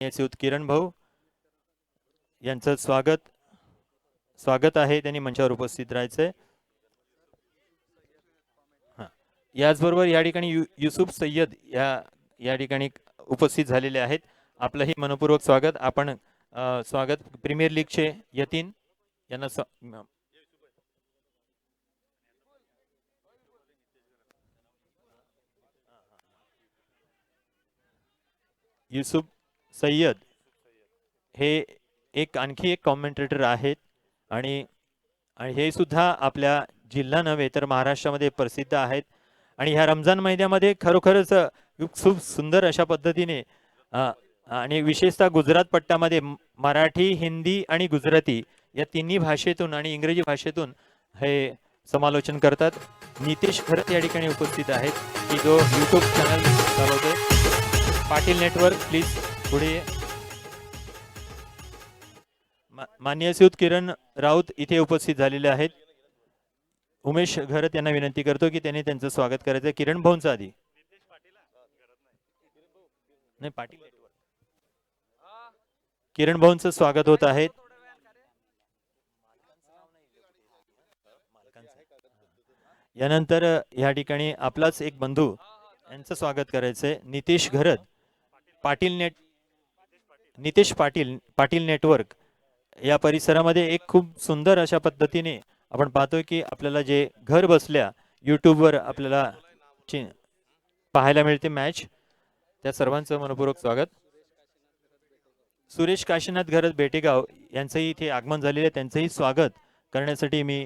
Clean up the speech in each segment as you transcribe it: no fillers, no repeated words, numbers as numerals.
याचे किरण भाऊ यांचं स्वागत आहे, त्यांनी मंचावर उपस्थित राहायचंय. याचबरोबर या ठिकाणी युसुफ सय्यद या ठिकाणी उपस्थित झालेले आहेत. आपलंही मनपूर्वक स्वागत. आपण स्वागत प्रीमियर लीगचे यतीन यांना युसुफ सय्यद हे आणखी एक कॉमेंटेटर आहेत आणि हे सुद्धा आपल्या जिल्हा नव्हे तर महाराष्ट्रामध्ये प्रसिद्ध आहेत. आणि ह्या रमजान महिन्यामध्ये खरोखरच खूप सुंदर अशा पद्धतीने आणि विशेषतः गुजरात पट्ट्यामध्ये मराठी, हिंदी आणि गुजराती या तिन्ही भाषेतून आणि इंग्रजी भाषेतून हे समालोचन करतात. नितेश खरत या ठिकाणी उपस्थित आहेत की जो यूट्यूब चॅनल चालवते. पाटील नेटवर्क प्लीज पुढे. मान्य श्री किरण राऊत इथे उपस्थित झालेले आहेत. उमेश घरत यांना विनंती करतो की त्यांनी त्यांचं स्वागत करायचं. किरण भाऊंचा आधी नाही, पाटील किरण भाऊंचं स्वागत होत आहे. यानंतर या ठिकाणी आपलाच एक बंधू यांचं स्वागत करायचंय. नितेश घरत नितेश पाटील नेटवर्क या परिसरामध्ये एक खूप सुंदर अशा पद्धतीने आपण पाहतोय की आपल्याला जे घर बसल्या यूट्यूबवर आपल्याला पाहायला मिळते मॅच, त्या सर्वांचं मनपूर्वक स्वागत. सुरेश काशीनाथ घरत बेटेगाव यांचंही इथे आगमन झालेले आहे. त्यांचंही स्वागत करण्यासाठी मी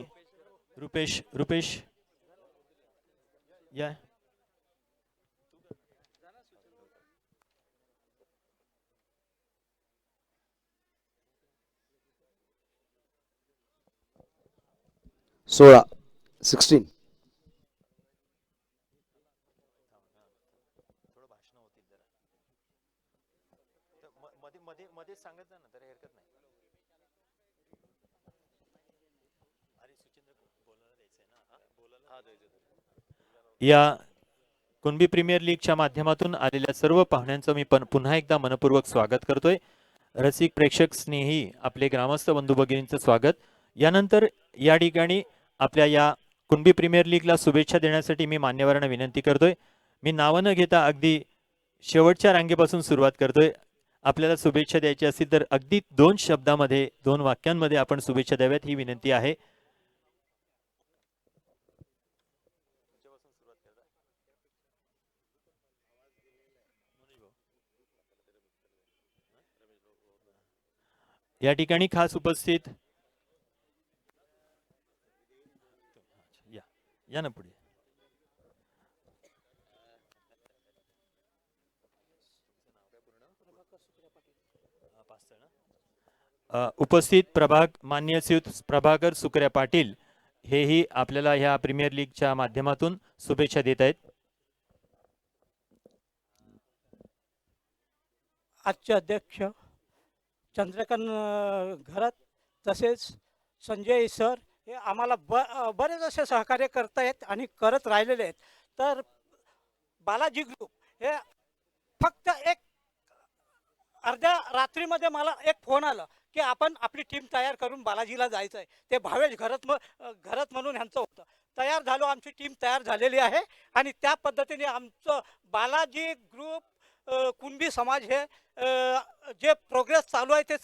रुपेश या सोळा 16 या कुणबी प्रीमियर लीगच्या माध्यमातून आलेल्या सर्व पाहुण्यांचं मी पुन्हा एकदा मनपूर्वक स्वागत करतोय. रसिक प्रेक्षक स्नेही आपले ग्रामस्थ बंधू भगिनींचं स्वागत. यानंतर या ठिकाणी आपल्या या कुणबी प्रीमियर लीगला शुभेच्छा देण्यासाठी मी मान्यवरांना विनंती करतोय. मी नावं न घेता अगदी शेवटच्या रांगेपासून सुरुवात करतोय. आपल्याला शुभेच्छा द्यायची असतील तर अगदी 2 शब्दामध्ये 2 वाक्यांमध्ये आपण शुभेच्छा द्याव्यात ही विनंती आहे. या ठिकाणी खास उपस्थित या ना पुढे उपस्थित मान्य श्री प्रभाकर सुकऱ्या पाटील हेही आपल्याला ह्या प्रीमियर लीगच्या माध्यमातून शुभेच्छा देत आहेत. आजचे अध्यक्ष चंद्रकांत घरत तसेच संजय सर हे आम्हाला बरेच असे सहकार्य करतायत आणि करत राहिलेले आहेत. तर बालाजी ग्रुप हे फक्त एक अर्ध्या रात्रीमध्ये मला एक फोन आला की आपण आपली टीम तयार करून बालाजीला जायचं आहे. ते भावेश घरत म्हणून ह्यांचं होतं. तयार झालो, आमची टीम तयार झालेली आहे आणि त्या पद्धतीने आमचं बालाजी ग्रुप कुणबी समाज हे जे प्रोग्रेस चालू आहे ते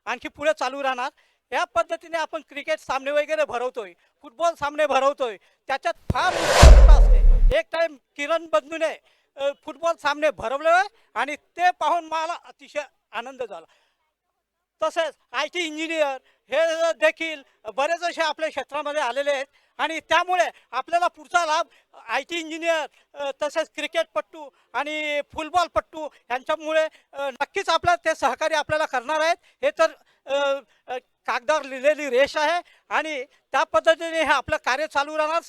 आणखी पुढे चालू राहणार. या पद्धतीने आपण क्रिकेट सामने वगैरे भरवतोय, फुटबॉल सामने भरवतोय. त्याच्यात फार उत्सुकता असते. एक टाइम किरण बंधूने फुटबॉल सामने भरवले आणि ते पाहून मला अतिशय आनंद झाला. तसेच IT इंजिनियर हे देखील बरेच असे आपल्या क्षेत्रामध्ये आलेले आहेत आणि त्यामुळे आपल्याला पुढचा लाभ IT इंजिनियर तसेच क्रिकेटपट्टू आणि फुटबॉलपट्टू यांच्यामुळे नक्कीच आपलं ते सहकार्य आपल्याला करणार आहेत. हे तर कागदावर लिहिलेली रेष आहे आणि त्या पद्धतीने हे आपलं कार्य चालू राहणार.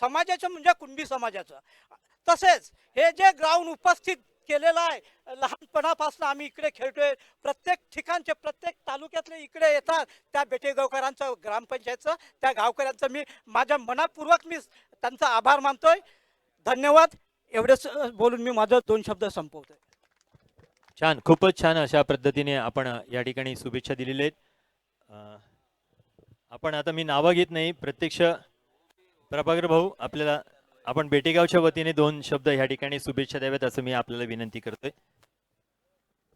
समाजाचं म्हणजे कुणबी समाजाचं. तसेच हे जे ग्राउंड उपस्थित केलेलं आहे, लहानपणापासून आम्ही इकडे खेळतोय. प्रत्येक ठिकाणचे प्रत्येक तालुक्यातले इकडे येतात. त्या बेटेगावकरांचं ग्रामपंचायतचं त्या गावकऱ्यांचं मी माझ्या मनापूर्वक त्यांचा आभार मानतोय. धन्यवाद. एवढेच बोलून मी माझं 2 शब्द संपवतोय. छान, खूपच छान अशा पद्धतीने आपण या ठिकाणी शुभेच्छा दिलेल्या आहेत. अ, आपण आता मी नावं घेत नाही, प्रत्यक्ष प्रभाकर भाऊ आपल्याला आपण बेटेगावच्या वतीने 2 शब्द या ठिकाणी शुभेच्छा द्याव्यात असं मी आपल्याला विनंती करतोय.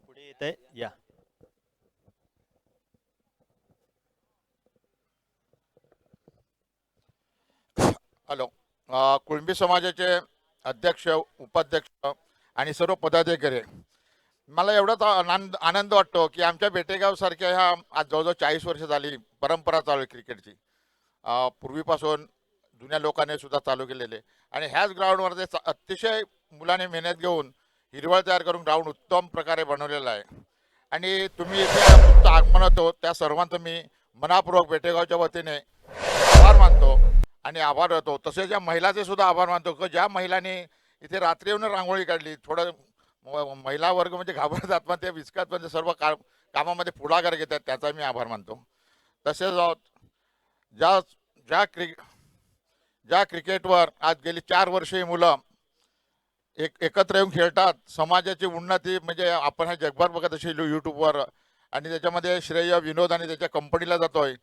पुढे येत आहे या. हॅलो. कुळंबी समाजाचे अध्यक्ष, उपाध्यक्ष आणि सर्व पदाधिकारी, मला एवढाच आनंद वाटतो की आमच्या बेटेगावसारख्या ह्या आज जवळजवळ 40 वर्ष झाली परंपरा चालू आहे क्रिकेटची. पूर्वीपासून जुन्या लोकांनी सुद्धा चालू केलेले आणि ह्याच ग्राउंडवर अतिशय मुलाने मेहनत घेऊन हिरवळ तयार करून ग्राउंड उत्तम प्रकारे बनवलेला आहे. आणि तुम्ही इथे तुमचं आगमन होतो त्या सर्वांचं मी मनापूर्वक बेटेगावच्या वतीने आभार मानतो आणि आभार होतो. तसेच या महिलाचे सुद्धा आभार मानतो की ज्या महिलांनी इथे रात्री येऊन रांगोळी काढली. थोडं महिला वर्ग म्हणजे घाबरतात पण ते विचकत म्हणजे सर्व कामामध्ये पुढाकार घेतात त्याचा मी आभार मानतो. तसेच ज्या ज्या ज्या क्रिकेटवर आज गेली 4 वर्षे मुलं एकत्र येऊन खेळतात, समाजाची उन्नती म्हणजे आपण हे जगभर बघत असेल यूट्यूबवर आणि त्याच्यामध्ये श्रेय विनोद आणि त्याच्या कंपनीला जातोय.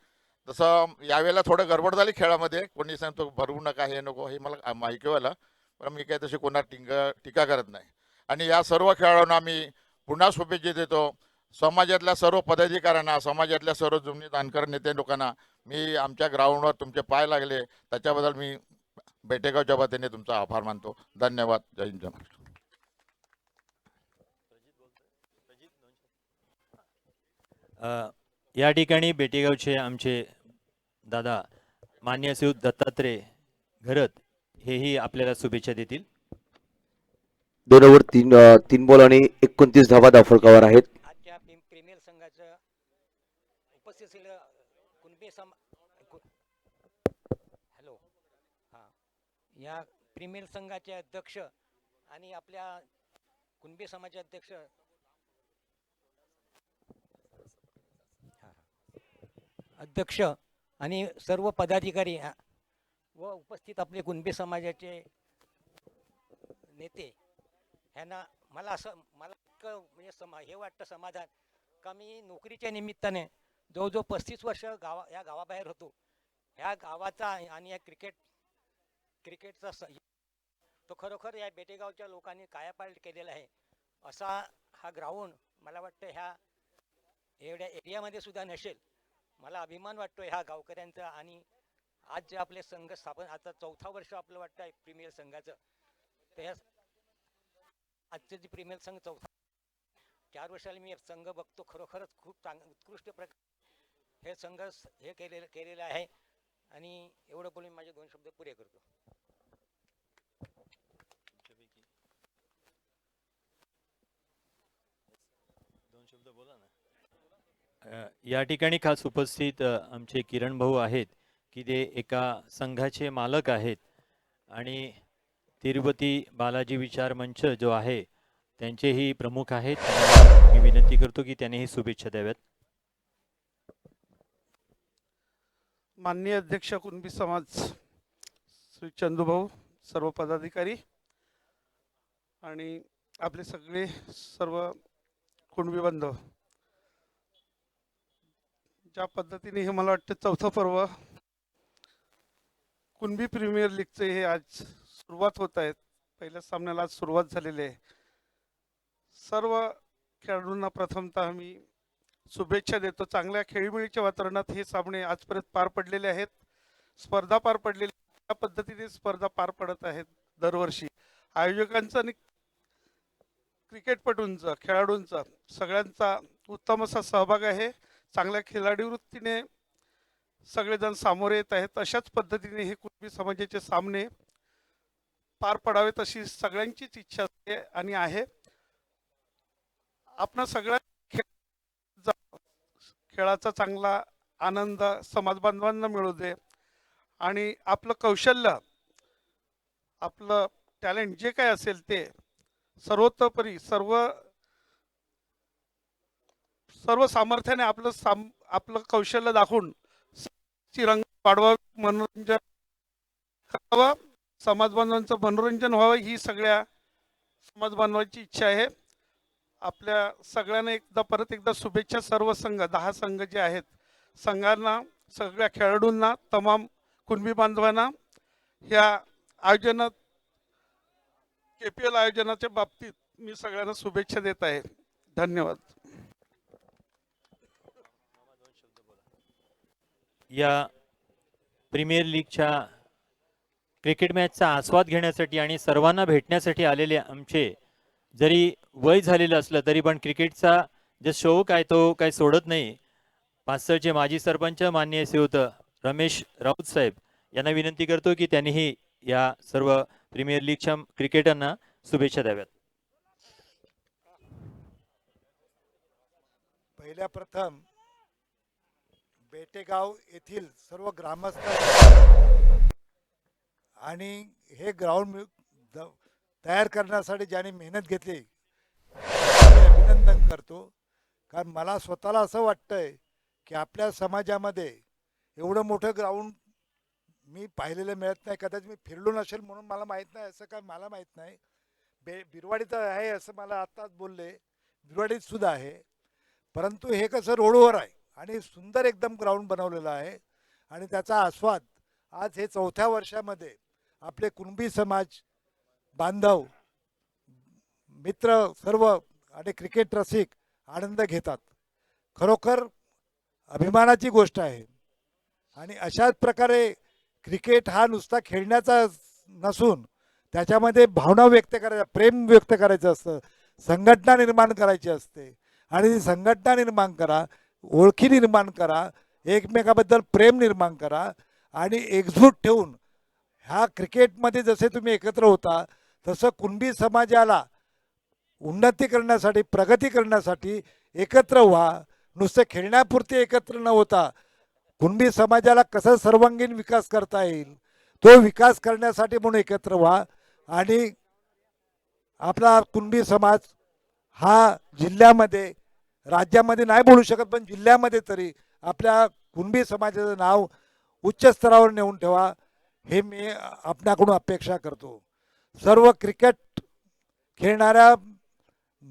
तसं यावेळेला थोडं गडबड झाली खेळामध्ये, कोणी सांगतो भरवू नका हे नको हे मला माहिती व्हायला, पण मी काही तशी कोणा टीका करत नाही. आणि या सर्व खेळाडूंना मी पुन्हा शुभेच्छा देतो. समाजातल्या सर्व पदाधिकाऱ्यांना, समाजातल्या सर्व जुनी जाणकार नेते लोकांना मी आमच्या ग्राउंडवर तुमचे पाय लागले त्याच्याबद्दल मी बेटेगावच्या वतीने तुमचा आभार मानतो. धन्यवाद. जय हिंद, जय महाराष्ट्र. या ठिकाणी बेटेगावचे आमचे दादा मान्य श्री दत्तात्रय घरत हेही आपल्याला शुभेच्छा देतील. 2 ओव्हर 3 बॉल आणि 29 धावा धावफलकावर आहेत. आजच्या प्रीमियर संघाचं उपस्थित असलेलं कुणबी हॅलो हां या प्रीमियर संघाचे अध्यक्ष आणि आपल्या कुणबी समाजाचे अध्यक्ष अध्यक्ष आणि सर्व पदाधिकारी व उपस्थित आपले कुणबी समाजाचे नेते ह्यांना मला इतकं म्हणजे हे वाटतं समाधान का मी नोकरीच्या निमित्ताने जवळजवळ 35 वर्ष या गावाबाहेर होतो. ह्या गावाचा आणि या क्रिकेटचा तो खरोखर या बेटेगावच्या लोकांनी कायापालट केलेला आहे. असा हा ग्राउंड मला वाटतं ह्या एवढ्या एरियामध्ये सुद्धा नसेल. मला अभिमान वाटतो ह्या गावकऱ्यांचा. आणि आज जे आपले संघ स्थापन आता 4थं वर्ष आपलं वाटतं आहे प्रीमियर संघाचं, तर ह्या आजचे जे प्रीमियर संघ 4 वर्षाला मी संघ बघतो. खरोखरच खूप उत्कृष्ट प्रकार हे संघ हे केलेलं आहे. आणि एवढं बोलून माझे 2 शब्द पुरे करतो. या ठिकाणी खास उपस्थित आमचे किरण भाऊ आहेत की ते एका संघाचे मालक आहेत आणि तिरुपती बालाजी विचार मंच जो आहे त्यांचेही प्रमुख आहेत. मी विनंती करतो की त्यांनीही शुभेच्छा द्याव्यात. माननीय अध्यक्ष कुणबी समाज श्री चंदूभाऊ, सर्व पदाधिकारी आणि आपले सगळे सर्व कुणबी बांधव, ज्या पद्धतीने हे मला वाटतं 4थं पर्व कुणबी प्रीमियर लीगचे हे आज सुरुवात होत आहेत. पहिल्या सामन्याला आज सुरुवात झालेली आहे. सर्व खेळाडूंना प्रथमतः मी शुभेच्छा देतो. चांगल्या खेळीमेळीच्या वातावरणात हे सामने आजपर्यंत पार पडलेले आहेत. स्पर्धा पार पडलेली त्या पद्धतीने स्पर्धा पार पडत आहेत दरवर्षी. आयोजकांचा आणि क्रिकेटपटूंचा, खेळाडूंचा सगळ्यांचा उत्तम असा सहभाग आहे. चांगल्या खिलाडी वृत्तीने सगळेजण सामोरे येत आहेत. अशाच पद्धतीने हे कुणबी समाजाचे सामने पार पडावेत अशी सगळ्यांचीच इच्छा असते आणि आहे. आपण सगळ्या खेळाचा चांगला आनंद समाज बांधवांना मिळू दे आणि आपलं कौशल्य, आपलं टॅलेंट जे काय असेल ते सर्वतोपरी सर्व सामर्थ्याने आपलं कौशल्य दाखवून रंग वाढवावे, मनोरंजन करावं, समाज बांधवांचं मनोरंजन व्हावं ही सगळ्या समाज बांधवांची इच्छा आहे. आपल्या सगळ्यांना परत एकदा शुभेच्छा. सर्व संघ 10 संघ जे आहेत संघांना, सगळ्या खेळाडूंना, तमाम कुणबी बांधवांना ह्या आयोजनात KPL आयोजनाच्या बाबतीत मी सगळ्यांना शुभेच्छा देत आहे. धन्यवाद. या प्रीमियर लीगच्या क्रिकेट मॅचचा आस्वाद घेण्यासाठी आणि सर्वांना भेटण्यासाठी आलेले आमचे, जरी वय झालेलं असलं तरी पण क्रिकेटचा जे शौक आहे तो काही सोडत नाही. पाचसरचे माजी सरपंच माननीय श्रीयुत रमेश राऊत साहेब यांना विनंती करतो की त्यांनीही या सर्व प्रीमियर लीगच्या क्रिकेटरना शुभेच्छा द्याव्यात. पहिल्या प्रथम बेटेगाव येथील सर्व ग्रामस्थ आणि हे ग्राउंड तयार करण्यासाठी ज्याने मेहनत घेतली त्याचे अभिनंदन करतो. कारण मला स्वतःला असं वाटतंय की आपल्या समाजामध्ये एवढं मोठं ग्राउंड मी पाहिलेलं मिळत नाही. कदाचित मी फिरलो नसेल म्हणून मला माहीत नाही, असं काय मला माहीत नाही. बिरवाडीत आहे असं मला आत्ताच बोलले, बिरवाडीत सुद्धा आहे. परंतु हे कसं रोडवर आहे आणि सुंदर एकदम ग्राउंड बनवलेलं आहे आणि त्याचा आस्वाद आज हे 4थ्या वर्षामध्ये आपले कुणबी समाज बांधव, मित्र सर्व आणि क्रिकेट रसिक आनंद घेतात. खरोखर अभिमानाची गोष्ट आहे. आणि अशाच प्रकारे क्रिकेट हा नुसता खेळण्याचा नसून त्याच्यामध्ये भावना व्यक्त करायच्या, प्रेम व्यक्त करायचं असतं, संघटना निर्माण करायची असते. आणि ती संघटना निर्माण करा, ओळखी निर्माण करा, एकमेकाबद्दल प्रेम निर्माण करा आणि एकजूट ठेवून ह्या क्रिकेटमध्ये जसे तुम्ही एकत्र होता तसं कुणबी समाजाला उन्नती करण्यासाठी, प्रगती करण्यासाठी एकत्र व्हा. नुसतं खेळण्यापुरते एकत्र न होता कुणबी समाजाला कसा सर्वांगीण विकास करता येईल तो विकास करण्यासाठी म्हणून एकत्र व्हा. आणि आपला कुणबी समाज हा जिल्ह्यामध्ये, राज्यामध्ये नाही बोलू शकत पण जिल्ह्यामध्ये तरी आपल्या कुणबी समाजाचं नाव उच्च स्तरावर नेऊन ठेवा, हे मी आपल्याकडून अपेक्षा करतो. सर्व क्रिकेट खेळणाऱ्या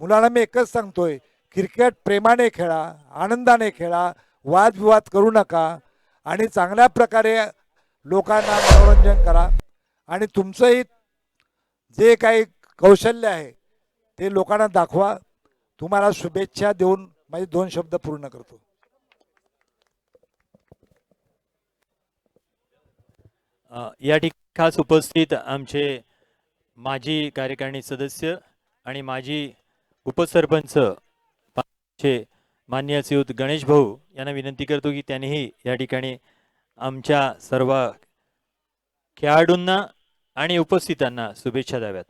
मुलांना मी एकच सांगतोय, क्रिकेट प्रेमाने खेळा, आनंदाने खेळा, वादविवाद करू नका आणि चांगल्या प्रकारे लोकांना मनोरंजन करा. आणि तुमचंही जे काही कौशल्य आहे ते लोकांना दाखवा. तुम्हाला शुभेच्छा देऊन माझे 2 शब्द पूर्ण करतो. या ठिकाणी खास उपस्थित आमचे माजी कार्यकारिणी सदस्य आणि माजी उपसरपंच माननीय श्रीयुत गणेश भाऊ यांना विनंती करतो की त्यांनीही या ठिकाणी आमच्या सर्व खेळाडूंना आणि उपस्थितांना शुभेच्छा द्याव्यात.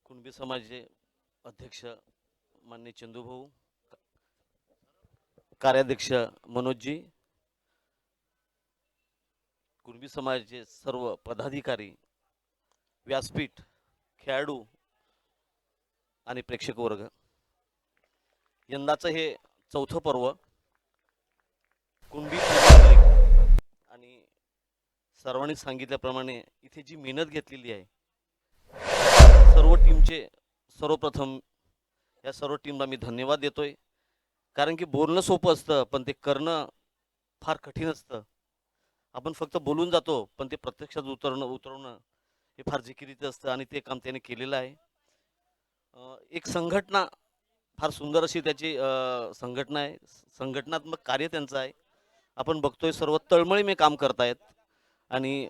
कुणबी समाजाचे अध्यक्ष माननीय चंदूभाऊ, कार्याध्यक्ष मनोजजी, कुणबी समाजाचे सर्व पदाधिकारी, व्यासपीठ, खेळाडू आणि प्रेक्षक वर्ग, यंदाचं हे 4थं पर्व कुणबी आणि सर्वांनी सांगितल्याप्रमाणे इथे जी मेहनत घेतलेली आहे सर्व टीमचे, सर्वप्रथम या सर्व टीमला मी धन्यवाद देतोय. कारण की बोलणं सोपं असतं पण ते करणं फार कठीण असतं. आपण फक्त बोलून जातो पण ते प्रत्यक्षात उतरवणं हे फार जिकिरीचं असतं आणि ते काम त्याने केलेलं आहे. एक संघटना, फार सुंदर अशी त्याची संघटना आहे, संघटनात्मक कार्य त्यांचं आहे. आपण बघतोय सर्व तळमळीने काम करतायत आणि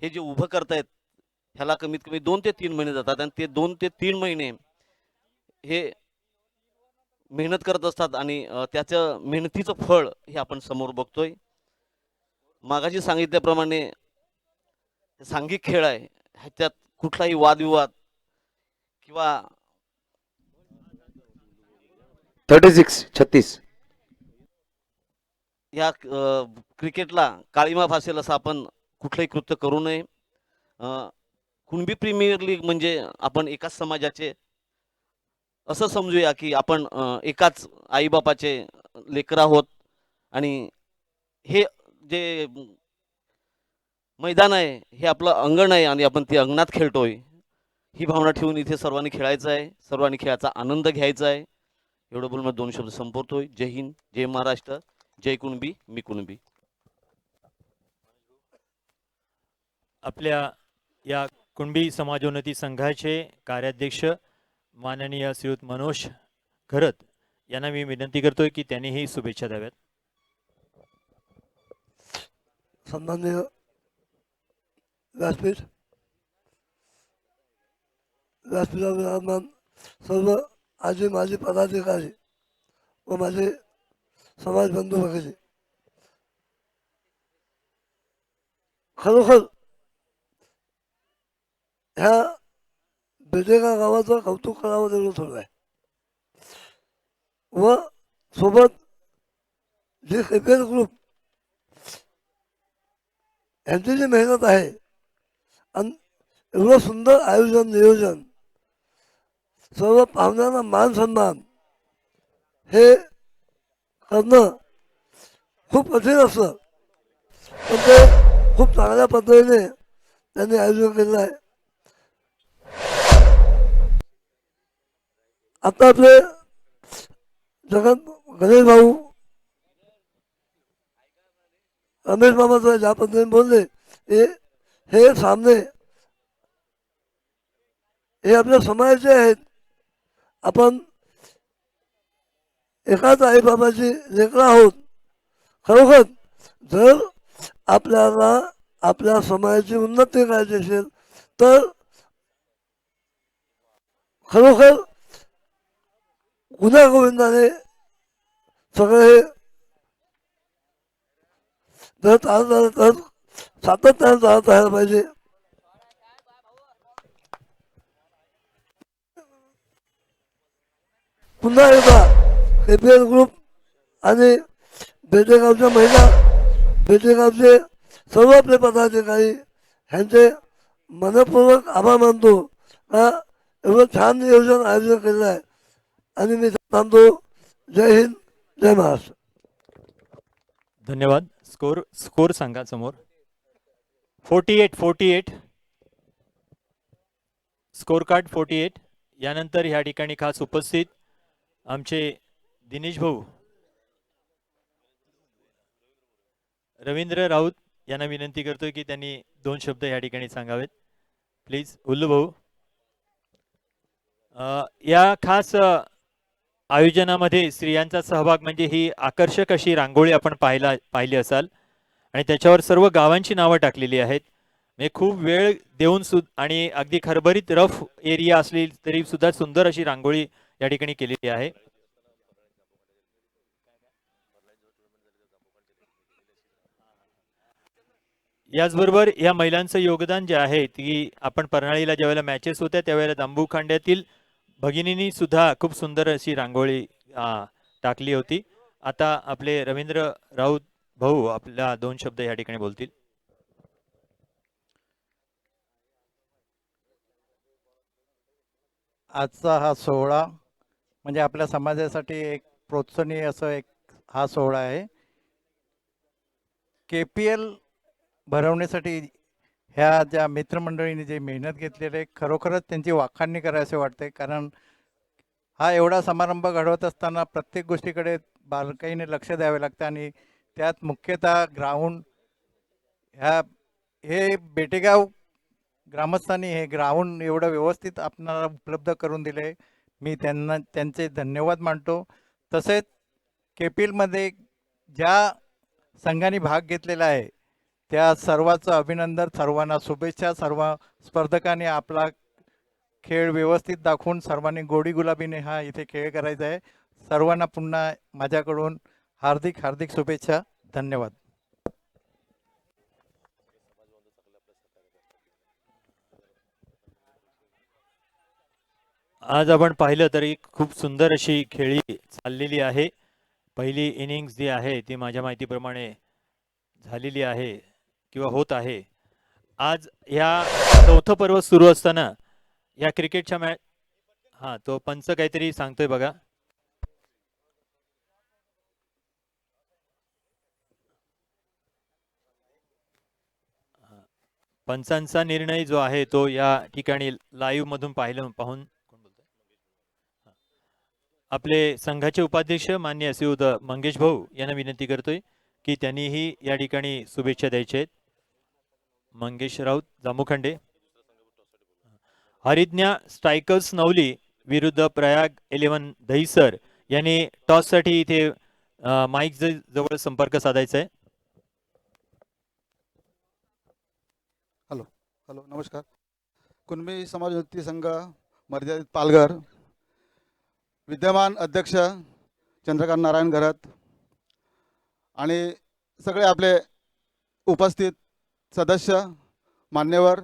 हे जे उभं करतायत ह्याला कमीत कमी 2 ते 3 महिने जातात आणि ते 2 ते 3 महिने हे मेहनत करत असतात आणि त्याचं मेहनतीचं फळ हे आपण समोर बघतोय. मागाशी सांगितल्याप्रमाणे सांघिक खेळ आहे, ह्याच्यात कुठलाही वादविवाद किंवा 36 या क्रिकेटला काळीमा फासेल असं आपण कुठलंही कृत्य करू नये. कुणबी प्रीमियर लीग म्हणजे आपण एकाच समाजाचे असं समजूया की आपण एकाच आईबापाचे लेकरं आहोत आणि हे जे मैदान आहे, हे आपलं अंगण आहे आणि आपण ते अंगणात खेळतोय, ही भावना ठेवून इथे सर्वांनी खेळायचं आहे, सर्वांनी खेळाचा आनंद घ्यायचा आहे. एवढं बोलून मी 2 शब्द संपवतोय. जय हिंद, जय महाराष्ट्र, जय कुणबी, मी कुणबी. आपल्या या कुणबी समाजोन्नती संघाचे कार्याध्यक्ष माननीय श्रीयुत मनोज घरत यांना मी विनंती करतोय की त्यांनीही शुभेच्छा द्याव्यात. सन्माननीय व्यासपीठ व्यासपीठावर विराजमान सर्व आजी माजी पदाधिकारी व माझे समाज बंधू भगिनी, खरोखर ह्या बेटेगा गावाचं कौतुक करावं तेवढं थोडं आहे. व सोबत जे केपीएल ग्रुप यांची जी मेहनत आहे आणि एवढं सुंदर आयोजन नियोजन, सर्व पाहुण्यांना मान सन्मान हे करणं खूप कठीण असतं, पण ते खूप चांगल्या पद्धतीने त्यांनी आयोजन केलं आहे. आता आपले जगत गणेश भाऊ रमेश मामा ज्या पद्धतीने बोलले, हे सामने हे आपल्या समाजाचे आहेत. आपण एकाच आईबाबाची लेकरं आहोत. खरोखर जर आपल्याला आपल्या समाजाची उन्नती करायची असेल तर खरोखर गुन्हा गोविंदाने सगळं हे जर चालत झालं तर सातत्याने चालत राहायला पाहिजे. पुन्हा एकदा केपीएल ग्रुप आणि बेटेगावच्या महिला, बेटेगावचे सर्व आपले पदाधिकारी ह्यांचे मनपूर्वक आभार मानतो का एवढं छान नियोजन आयोजन केलं आहे. आणि मी थांबतो. जय हिंद, जय महाराष्ट्र. धन्यवाद. स्कोर सांगा समोर. 48 स्कोर कार्ड 48. यानंतर ह्या ठिकाणी खास उपस्थित आमचे दिनेश भाऊ रवींद्र राऊत यांना विनंती करतोय की त्यांनी 2 शब्द या ठिकाणी सांगावेत. प्लीज उल्लू भाऊ. या खास आयोजनामध्ये स्त्रियांचा सहभाग म्हणजे ही आकर्षक अशी रांगोळी आपण पाहिली असाल आणि त्याच्यावर सर्व गावांची नावं टाकलेली आहेत. म्हणजे खूप वेळ देऊन आणि अगदी खरबरीत रफ एरिया असली तरी सुद्धा सुंदर अशी रांगोळी या ठिकाणी केलेली आहे. याचबरोबर या महिलांचं योगदान जे आहे ती आपण परनाळीला ज्यावेळेला मॅचेस होत्या त्यावेळेला दांबू खांड्यातील भगिनींनी सुद्धा खूप सुंदर अशी रांगोळी टाकली होती. आता आपले रवींद्र राऊत भाऊ आपल्या 2 शब्द या ठिकाणी बोलतील. आजचा हा सोहळा म्हणजे आपल्या समाजासाठी एक प्रोत्साहनीय असं एक हा सोहळा आहे. KPL भरवण्यासाठी ह्या ज्या मित्रमंडळींनी जी मेहनत घेतलेली आहे खरोखरच त्यांची वाखाणणी करायचे वाटते. कारण हा एवढा समारंभ घडवत असताना प्रत्येक गोष्टीकडे बारकाईने लक्ष द्यावे लागतं आणि त्यात मुख्यतः ग्राउंड हे बेटेगाव ग्रामस्थांनी हे ग्राउंड एवढं व्यवस्थित आपणाला उपलब्ध करून दिले. मी त्यांचे धन्यवाद मानतो. तसेच KPLमध्ये ज्या संघाने भाग घेतलेला आहे त्या सर्वांचं अभिनंदन, सर्वांना शुभेच्छा. सर्व स्पर्धकांनी आपला खेळ व्यवस्थित दाखवून सर्वांनी गोडी गुलाबीने हा इथे खेळ करायचा आहे. सर्वांना पुन्हा माझ्याकडून हार्दिक हार्दिक शुभेच्छा. धन्यवाद. आज आपण पाहिलं तरी खूप सुंदर अशी खेळी चाललेली आहे. पहिली इनिंग्स जी आहे ती माझ्या माहितीप्रमाणे झालेली आहे किंवा होत आहे. आज ह्या 4थं पर्व सुरू असताना या क्रिकेटच्या मॅच तो पंच काहीतरी सांगतोय बघा. पंचांचा निर्णय जो आहे तो या ठिकाणी लाईव्ह मधून पाहून कोण बोलतंय? हा. आपले संघाचे उपाध्यक्ष मान्य श्रीयुत मंगेश भाऊ यांना विनंती करतोय की त्यांनीही या ठिकाणी शुभेच्छा द्यायच्या आहेत. मंगेश राऊत जामुखंडे. हरिज्ञा स्ट्रायकर्स नवली विरुद्ध प्रयाग 11 दहिसर यांनी टॉससाठी इथे माईक जवळ संपर्क साधायचा आहे. हॅलो नमस्कार. कुणबी समाज उन्नती संघ मर्यादित पालघर, विद्यमान अध्यक्ष चंद्रकांत नारायण घरत आणि सगळे आपले उपस्थित सदस्य, मान्यवर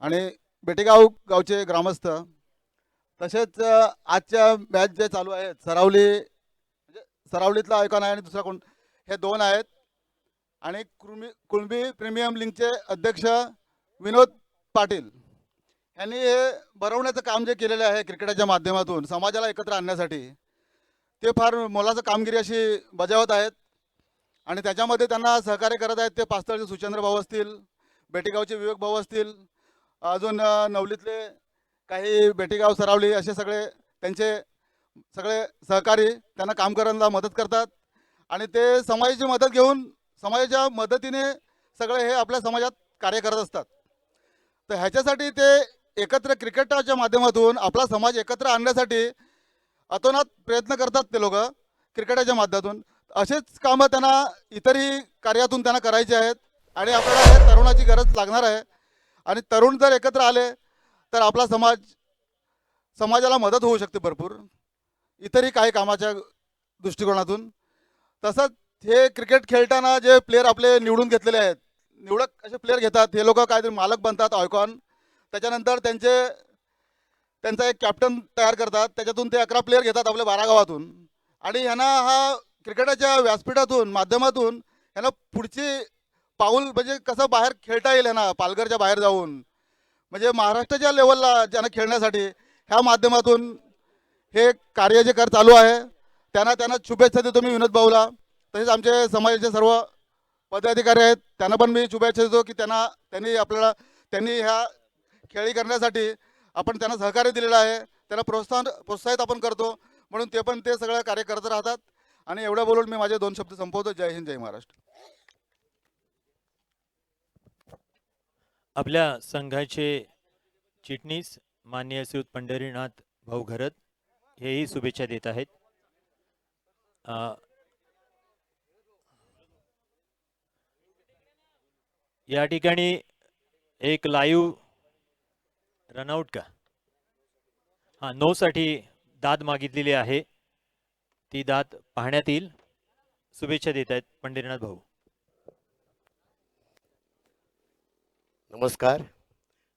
आणि बेटेगाव गावचे ग्रामस्थ, तसेच आजच्या मॅच जे चालू आहेत सरावलीतला आयोजन आहे आणि दुसरा कोण, हे दोन आहेत. आणि कुणबी प्रीमियम लीगचे अध्यक्ष विनोद पाटील यांनी हे भरवण्याचं काम जे केलेलं आहे क्रिकेटच्या माध्यमातून समाजाला एकत्र आणण्यासाठी, ते फार मोलाचं कामगिरी अशी बजावत आहेत. आणि त्याच्यामध्ये त्यांना सहकार्य करत आहेत ते पास्तळचे सुचंद्र भाऊ असतील, बेटेगावचे विवेक भाऊ असतील, अजून नवलीतले काही बेटेगाव सरावली असे सगळे त्यांचे सगळे सहकारी त्यांना काम करायला मदत करतात. आणि ते समाजाची मदत घेऊन समाजाच्या मदतीने सगळे हे आपल्या समाजात कार्य करत असतात. तर ह्याच्यासाठी ते एकत्र क्रिकेटच्या माध्यमातून आपला समाज एकत्र आणण्यासाठी अतोनात प्रयत्न करतात ते लोक क्रिकेटच्या माध्यमातून. असेच कामं त्यांना इतरही कार्यातून त्यांना करायचे आहेत. आणि आपल्याला हे तरुणाची गरज लागणार आहे. आणि तरुण जर एकत्र आले तर आपला समाजाला मदत होऊ शकते भरपूर इतरही काही कामाच्या दृष्टिकोनातून. तसंच हे क्रिकेट खेळताना जे प्लेयर आपले निवडून घेतलेले आहेत, निवडक असे प्लेयर घेतात, हे लोक काहीतरी मालक बनतात आयकॉन. त्याच्यानंतर त्यांचा एक कॅप्टन तयार करतात, त्याच्यातून ते 11 प्लेयर घेतात आपल्या 12 गावातून. आणि ह्यांना हा क्रिकेटाच्या व्यासपीठातून माध्यमातून ह्यांना पुढची पाऊल म्हणजे कसं बाहेर खेळता येईल ह्यांना पालघरच्या बाहेर जाऊन, म्हणजे महाराष्ट्राच्या लेवलला ज्यांना खेळण्यासाठी ह्या माध्यमातून हे कार्य जे चालू आहे त्यांना शुभेच्छा देतो मी विनोद भाऊला. तसेच आमचे समाजाचे सर्व पदाधिकारी आहेत त्यांना पण मी शुभेच्छा देतो की त्यांनी ह्या खेळी करण्यासाठी आपण त्यांना सहकार्य दिलेलं आहे, त्यांना प्रोत्साहित आपण करतो, म्हणून ते सगळं कार्य करत राहतात. आणि एवढं बोलून मी माझे 2 शब्द संपवतो. जय हिंद, जय महाराष्ट्र. आपल्या संघाचे चिटणीस मान्य श्रीयुत पंढरीनाथ भाऊ घरत हेही शुभेच्छा देत आहेत. या ठिकाणी एक लाईव्ह रनआउट का हा नो साठी दाद मागितलेली आहे, ती दाद पाहण्यात येईल. शुभेच्छा देत आहेत पंढरीनाथ भाऊ. नमस्कार.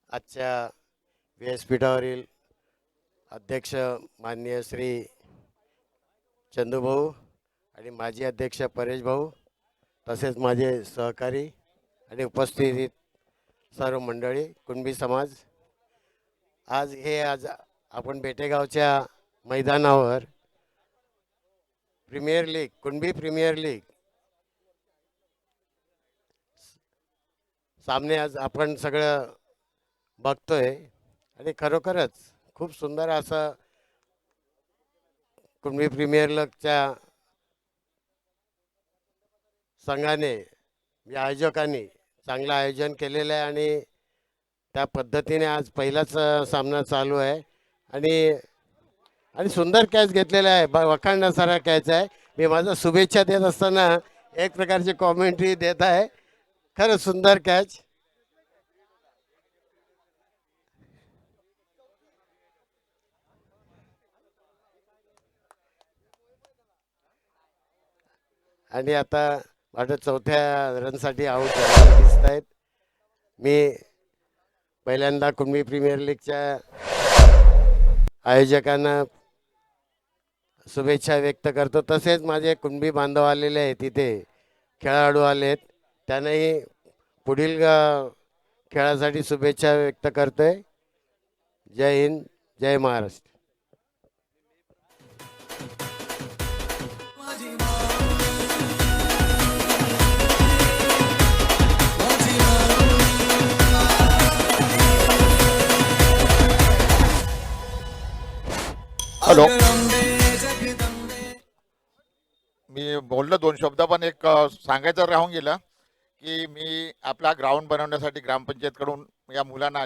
आजच्या व्यासपीठावरील अध्यक्ष माननीय श्री चंदूभाऊ आणि माजी अध्यक्ष परेश भाऊ, तसेच माझे सहकारी आणि उपस्थित सर्व मंडळी, कुणबी समाज, आज आपण बेटेगावच्या मैदानावर premier league, Kunbi premier league सामने आज आपण सगळं बघतोय. आणि खरोखरच खूप सुंदर असं कुणबी प्रीमियर लीगच्या संघाने, या आयोजकांनी चांगलं आयोजन केलेलं आहे. आणि त्या पद्धतीने आज पहिलाच सामना चालू आहे. आणि सुंदर कॅच घेतलेला आहे, वखाणण्यासारा कॅच आहे. मी माझा शुभेच्छा देत असताना एक प्रकारची कॉमेंट्री देत आहे. खरं सुंदर कॅच. आणि आता माझ्या 4थ्या रनसाठी आऊट झालेले दिसत आहेत. मी पहिल्यांदा कुणबी प्रीमियर लीगच्या आयोजकांना शुभेच्छा व्यक्त करतो. तसेच माझे कुणबी बांधव आलेले आहेत, तिथे खेळाडू आले आहेत, त्यांनाही पुढील खेळासाठी शुभेच्छा व्यक्त करतोय. जय हिंद, जय महाराष्ट्र. हॅलो, मी बोललो 2 शब्द, पण एक सांगायचं राहून गेलं की मी आपला ग्राउंड बनवण्यासाठी ग्रामपंचायतकडून या मुलांना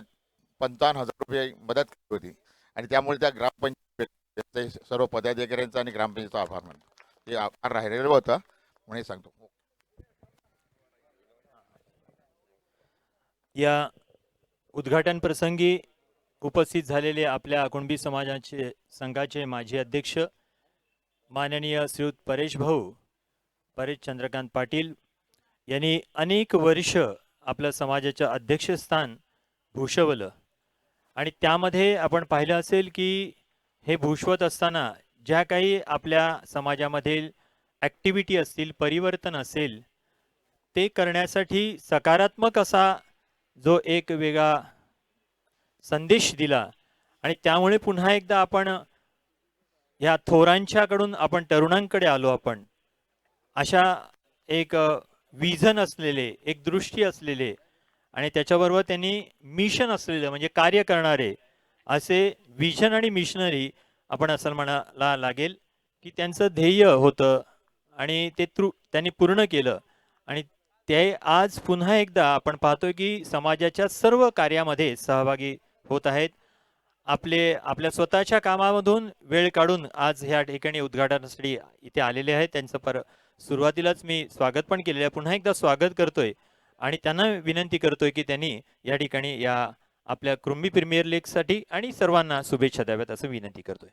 55,000 रुपये मदत केली होती आणि त्यामुळे त्या ग्रामपंचायत सर्व पदाधिकाऱ्यांचा आणि ग्रामपंचायतचा आभार मानतो. ते आभार राहिलेलं होतं म्हणून सांगतो. या उद्घाटन प्रसंगी उपस्थित झालेले आपल्या कुणबी समाजाचे संघाचे माजी अध्यक्ष माननीय श्रीयुत परेश चंद्रकांत पाटील यांनी अनेक वर्ष आपल्या समाजाचं अध्यक्षस्थान भूषवलं आणि त्यामध्ये आपण पाहिलं असेल की हे भूषवत असताना ज्या काही आपल्या समाजामधील ॲक्टिव्हिटी असतील, परिवर्तन असेल, ते करण्यासाठी सकारात्मक असा जो एक वेगळा संदेश दिला आणि त्यामुळे पुन्हा एकदा आपण या थोरांच्याकडून आपण तरुणांकडे आलो. आपण अशा एक विजन असलेले, एक दृष्टी असलेले आणि त्याच्याबरोबर त्यांनी मिशन असलेलं म्हणजे कार्य करणारे असे विजन आणि मिशनरी आपण असं म्हणायला लागेल की त्यांचं ध्येय होतं आणि ते त्यांनी पूर्ण केलं आणि ते आज पुन्हा एकदा आपण पाहतोय की समाजाच्या सर्व कार्यामध्ये सहभागी होत आहेत. आपल्या स्वतःच्या कामामधून वेळ काढून आज ह्या ठिकाणी उद्घाटनासाठी इथे आलेले आहेत. त्यांचं सुरुवातीलाच मी स्वागत पण केलेलं आहे, पुन्हा एकदा स्वागत करतोय आणि त्यांना विनंती करतोय की त्यांनी या ठिकाणी या आपल्या कुणबी प्रीमियर लीगसाठी आणि सर्वांना शुभेच्छा द्याव्यात असं विनंती करतोय.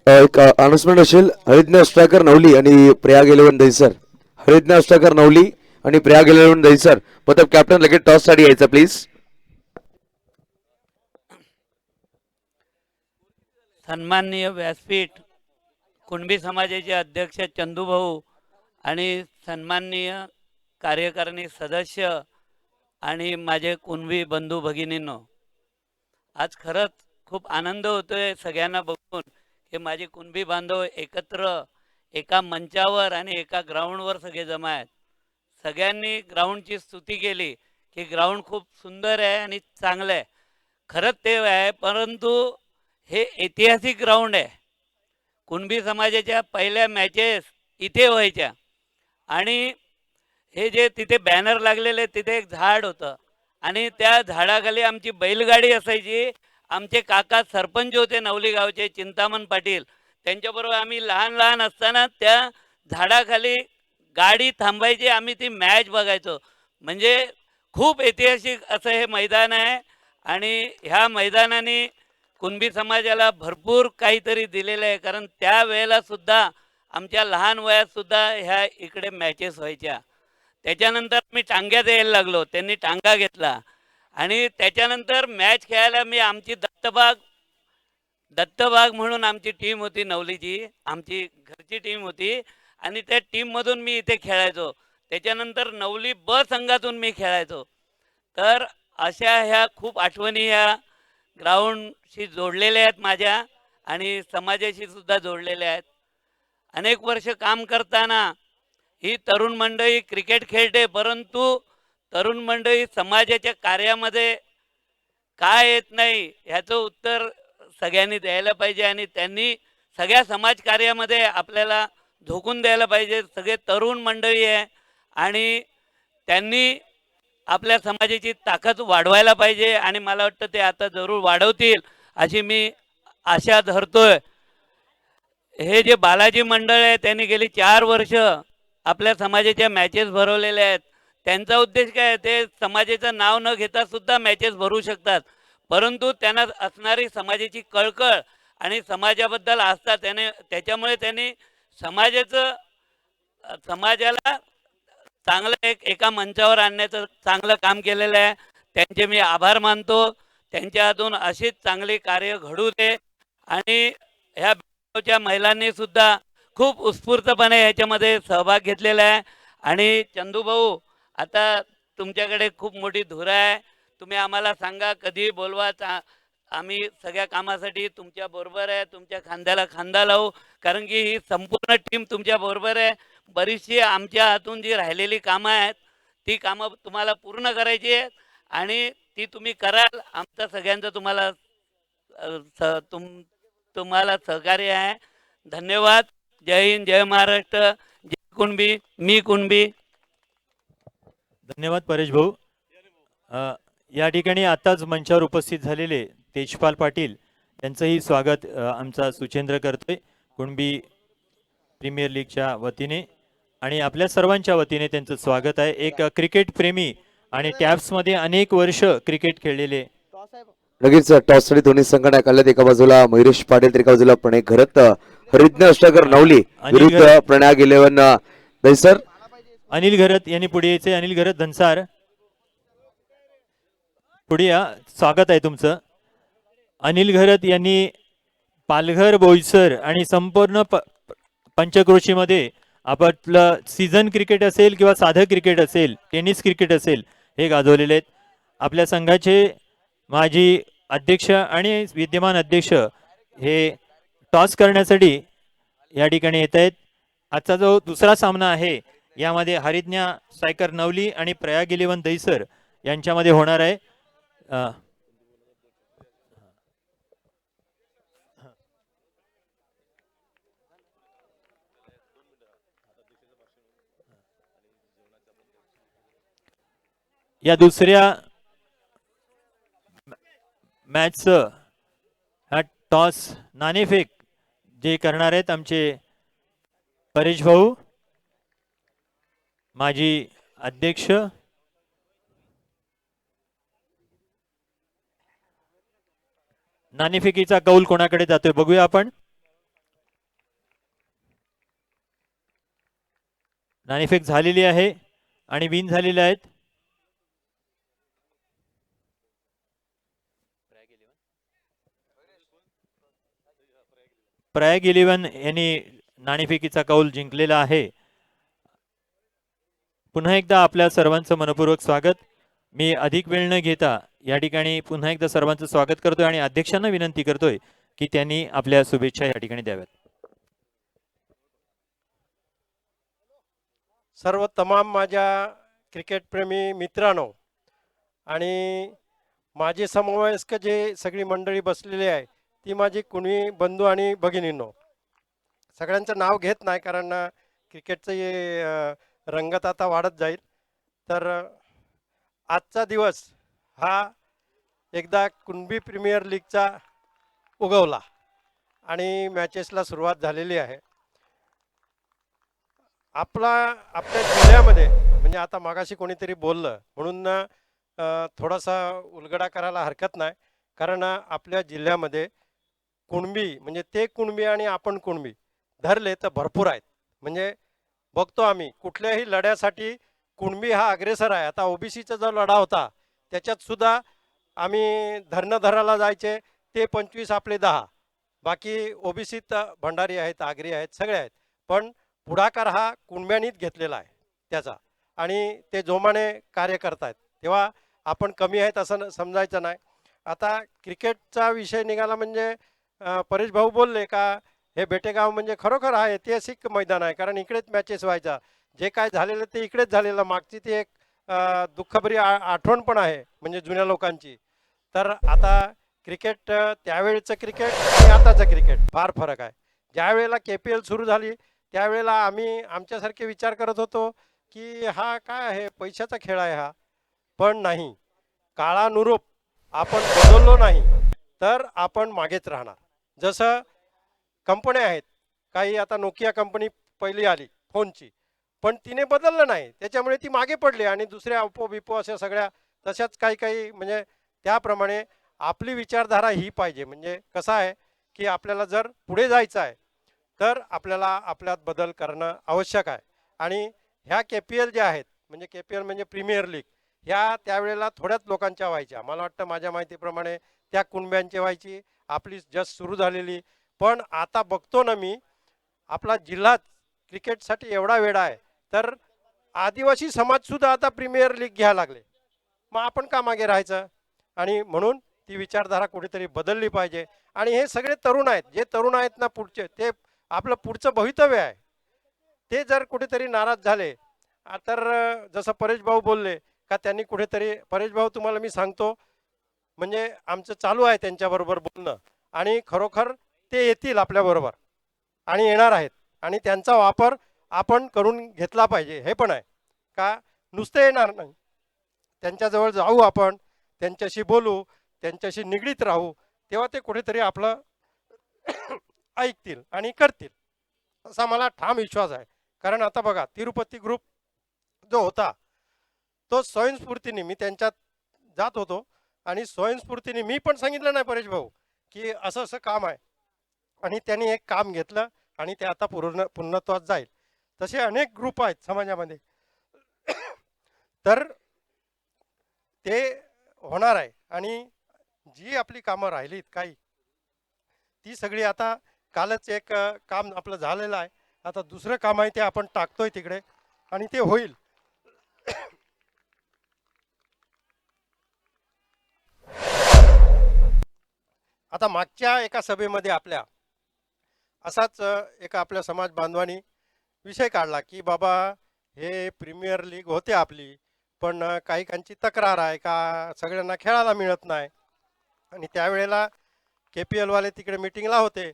एक अनाउन्समेंट असेल. हरिज्ञा स्ट्रायकर नवली आणि प्रयाग 11 दहिसर. हरिज्ञा स्ट्रायकर नवली आणि प्रयाग 11 दहिसर. मतलब कॅप्टन लगेच टॉस साठी यायचं प्लीज. सन्माननीय व्यासपीठ, कुणबी समाजाचे अध्यक्ष चंदूभाऊ आणि सन्माननीय कार्यकारिणी सदस्य आणि माझे कुणबी बंधू भगिनींनो, आज खरंच खूप आनंद होतोय सगळ्यांना बघून की माझे कुणबी बांधव एकत्र एका मंचावर आणि एका ग्राउंडवर सगळे जमा आहेत. सगळ्यांनी ग्राउंडची स्तुती केली की ग्राउंड खूप सुंदर आहे आणि चांगलं आहे. खरंच ते आहे, परंतु हे ऐतिहासिक ग्राउंड आहे. कुणबी समाजाच्या पहिल्या मॅचेस इथे व्हायच्या आणि हे जे तिथे बॅनर लागलेले, तिथे एक झाड होतं आणि त्या झाडाखाली आमची बैलगाडी असायची. आमचे काका सरपंच होते नवली गावचे, चिंतामण पाटील, त्यांच्याबरोबर आम्ही लहान लहान असताना त्या झाडाखाली गाडी थांबायची, आम्ही ती मॅच बघायचो. म्हणजे खूप ऐतिहासिक असं हे मैदान आहे आणि ह्या मैदानाने कुणबी समाजाला भरपूर काहीतरी दिलेलं आहे. कारण त्या वेळेला सुद्धा आमच्या लहान वयात सुद्धा ह्या इकडे मॅचेस व्हायच्या. त्याच्यानंतर मी टांग्यात यायला लागलो, त्यांनी टांगा घेतला आणि त्याच्यानंतर मॅच खेळायला मी आमची दत्तबाग म्हणून आमची टीम होती नवलीची, आमची घरची टीम होती आणि त्या टीममधून मी इथे खेळायचो. त्याच्यानंतर नवली ब संघातून मी खेळायचो. तर अशा ह्या खूप आठवणी ह्या ग्राउंडशी जोडलेल्या आहेत माझ्या आणि समाजाशी सुद्धा जोडलेल्या आहेत. अनेक वर्ष काम करताना ही तरुण मंडळी क्रिकेट खेळते, परंतु तरुण मंडळी समाजाच्या कार्यामध्ये काय येत नाही ह्याचं उत्तर सगळ्यांनी द्यायला पाहिजे आणि त्यांनी सगळ्या समाजकार्यामध्ये आपल्याला झोकून द्यायला पाहिजे. सगळे तरुण मंडळी आहे आणि त्यांनी आपल्या समाजाची ताकद वाढवायला पाहिजे आणि मला वाटतं ते आता जरूर वाढवतील अशी मी आशा धरतोय. हे जे बालाजी मंडळ आहे त्यांनी गेली 4 वर्ष आपल्या समाजाच्या मॅचेस भरवलेल्या आहेत. त्यांचा उद्देश काय आहे, ते समाजाचं नाव न घेता सुद्धा मॅचेस भरू शकतात, परंतु त्यांना असणारी समाजाची कळकळ आणि समाजाबद्दल आस्था त्याच्यामुळे त्यांनी समाजाला चांगलं एका मंचावर आणण्याचं चांगलं काम केलेलं आहे. त्यांचे मी आभार मानतो. त्यांच्या हातून अशीच चांगली कार्य घडू दे आणि ह्या गावच्या महिलांनी सुद्धा खूप उत्स्फूर्तपणे ह्याच्यामध्ये सहभाग घेतलेला आहे. आणि चंदूभाऊ, आता तुमच्याकडे खूप मोठी धुरा आहे, तुम्ही आम्हाला सांगा, कधी बोलवा, आम्ही सगळ्या कामासाठी तुमच्या बरोबर आहे, तुमच्या खांद्याला खांदा लावू. कारण की ही संपूर्ण टीम तुमच्या बरोबर आहे. बरीचशी आमच्या हातून जी राहिलेली कामं आहेत ती कामं तुम्हाला पूर्ण करायची आहेत आणि ती तुम्ही कराल. आमचा सगळ्यांचा तुम्हाला तुम्हाला सहकार्य आहे. धन्यवाद. जय हिंद, जय महाराष्ट्र, जय कुणबी, मी कुणबी. धन्यवाद परेश भाऊ. या ठिकाणी आताच मंचावर उपस्थित झालेले तेजपाल पाटील यांचंही स्वागत आमचा सुचेंद्र करतोय कुणबी प्रीमियर लीगच्या वतीने आणि आपल्या सर्वांच्या वतीने त्यांचं स्वागत आहे. एक क्रिकेट प्रेमी आणि टॅप्समध्ये अनेक वर्ष क्रिकेट खेळलेले. लगेच टॉससाठी दोन्ही संघटना आल्यात. एका बाजूला मयुरेश पाटील तर एका बाजूला प्रणय घरत. हरिज्ञ अष्टाकर नवली विरुद्ध प्रणाग 11 दैसर. अनिल घरत यांनी पुढे यायचे. अनिल घरत धनसार पुढे या, स्वागत आहे तुमचं. अनिल घरत यांनी पालघर, बोईसर आणि संपूर्ण पंचक्रोशीमध्ये आपलं सीझन क्रिकेट असेल किंवा साधं क्रिकेट असेल, टेनिस क्रिकेट असेल, हे गाजवलेले आहेत. आपल्या संघाचे माजी अध्यक्ष आणि विद्यमान अध्यक्ष हे टॉस करण्यासाठी या ठिकाणी येत आहेत. आजचा जो दुसरा सामना आहे यामध्ये हरिज्ञ स्ट्रायकर नवली आणि प्रयाग 11 दैसर यांच्यामध्ये होणार आहे. या दुसऱ्या मॅचचं हा टॉस नाणेफेक जे करणार आहेत आमचे परेश भाऊ माजी अध्यक्ष. नाणेफेकीचा कौल कोणाकडे जातोय बघूया आपण. नाणेफेक झालेली आहे आणि विन झालेले आहेत. प्रयाग 11 यांनी नाणेफेकीचा कौल जिंकलेला आहे. पुन्हा एकदा आपल्या सर्वांचं मनपूर्वक स्वागत. मी अधिक वेळ न घेता या ठिकाणी पुन्हा एकदा सर्वांचं स्वागत करतोय आणि अध्यक्षांना विनंती करतोय की त्यांनी आपल्या शुभेच्छा या ठिकाणी द्याव्यात. सर्व तमाम माझ्या क्रिकेटप्रेमी मित्रांनो आणि माझे समवयस्क जे सगळी मंडळी बसलेली आहे ती माझी कुणबी बंधू आणि भगिनींनो, सगळ्यांचं नाव घेत नाही कारण क्रिकेटचं हे रंगत आता वाढत जाईल. तर आजचा दिवस हा एकदा कुणबी प्रीमियर लीगचा उगवला आणि मॅचेसला सुरुवात झालेली आहे. आपल्या जिल्ह्यामध्ये म्हणजे आता मागाशी कोणीतरी बोललं म्हणून थोडासा उलगडा करायला हरकत नाही, कारण आपल्या जिल्ह्यामध्ये कुणबी म्हणजे ते कुणबी आणि आपण कुणबी धरले तर भरपूर आहेत. म्हणजे बघतो आम्ही कुठल्याही लढ्यासाठी कुणबी हा अग्रेसर आहे. आता ओबीसीचा जो लढा होता त्याच्यात सुद्धा आम्ही धराला जायचे, ते 25 आपले 10, बाकी ओबीसीत भंडारी आहेत, आगरी आहेत, सगळे आहेत. पण पुढाकार हा कुणब्यांनीच घेतलेला आहे त्याचा आणि ते जोमाने कार्य करतायत. तेव्हा आपण कमी आहेत असं समजायचं नाही. आता क्रिकेटचा विषय निघाला म्हणजे परेश भाऊ बोलले का हे बेटेगाव म्हणजे खरोखर हा ऐतिहासिक मैदान आहे, कारण इकडेच मॅचेस व्हायचा. जे काय झालेलं ते इकडेच झालेलं. मागची ती एक दुःखभरी आठवण पण आहे म्हणजे जुन्या लोकांची. तर आता क्रिकेट त्यावेळेचं क्रिकेट आणि आताचं क्रिकेट फार फरक आहे. ज्या वेळेला KPL सुरू झाली त्यावेळेला आम्ही आमच्यासारखे विचार करत होतो की हा काय आहे, पैशाचा खेळ आहे हा. पण नाही, काळानुरूप आपण बदललो नाही तर आपण मागेच राहणार. जसं कंपन्या आहेत काही, आता नोकिया कंपनी पहिली आली फोनची, पण तिने बदललं नाही त्याच्यामुळे ती मागे पडली आणि दुसऱ्या ओप्पो बिपो अशा सगळ्या तशाच काही म्हणजे त्याप्रमाणे आपली विचारधारा ही पाहिजे. म्हणजे कसं आहे की आपल्याला जर पुढे जायचं आहे तर आपल्याला आपल्यात बदल करणं आवश्यक आहे. आणि ह्या KPL ज्या आहेत म्हणजे KPL म्हणजे प्रीमियर लीग ह्या त्यावेळेला थोड्याच लोकांच्या व्हायच्या. मला वाटतं माझ्या माहितीप्रमाणे त्या कुणब्यांची व्हायची, आपली जस्ट सुरू झालेली. पण आता बघतो ना मी आपला जिल्हा क्रिकेटसाठी एवढा वेडा आहे तर आदिवासी समाजसुद्धा आता प्रीमियर लीग घ्यायला लागले. मग आपण का मागे राहायचं? आणि म्हणून ती विचारधारा कुठेतरी बदलली पाहिजे. आणि हे सगळे तरुण आहेत, जे तरुण आहेत ना पुढचे, ते आपलं पुढचं भवितव्य आहे. ते जर कुठेतरी नाराज झाले तर जसं परेश भाऊ बोलले का त्यांनी कुठेतरी, परेश भाऊ तुम्हाला मी सांगतो म्हणजे आमचं चालू आहे त्यांच्याबरोबर बोलणं आणि खरोखर ते येतील आपल्याबरोबर आणि येणार आहेत आणि त्यांचा वापर आपण करून घेतला पाहिजे. हे पण आहे का नुसते येणार नाही, त्यांच्याजवळ जाऊ आपण, त्यांच्याशी बोलू, त्यांच्याशी निगडीत राहू, तेव्हा ते कुठेतरी आपलं ऐकतील आणि करतील असा मला ठाम विश्वास आहे. कारण आता बघा तिरुपती ग्रुप जो होता तो स्वयंस्फूर्तीने, मी त्यांच्यात जात होतो आणि स्वयंस्फूर्तीने मी पण सांगितलं नाही परेश भाऊ की असं असं काम आहे आणि त्यांनी एक काम घेतलं आणि ते आता पूर्णत्वात जाईल. तसे अनेक ग्रुप आहेत समाजामध्ये तर ते होणार आहे आणि जी आपली कामं राहिलीत काही ती सगळी आता कालच एक काम आपलं झालेलं आहे, आता दुसरं काम आहे ते आपण टाकतोय तिकडे आणि ते होईल. आता मागच्या एका सभेमध्ये आपल्या असाच एका आपल्या समाज बांधवांनी विषय काढला की बाबा हे प्रीमियर लीग होते आपली, पण काही काहींची तक्रार आहे का सगळ्यांना खेळायला मिळत नाही. आणि त्यावेळेला KPL वाले तिकडे मीटिंगला होते,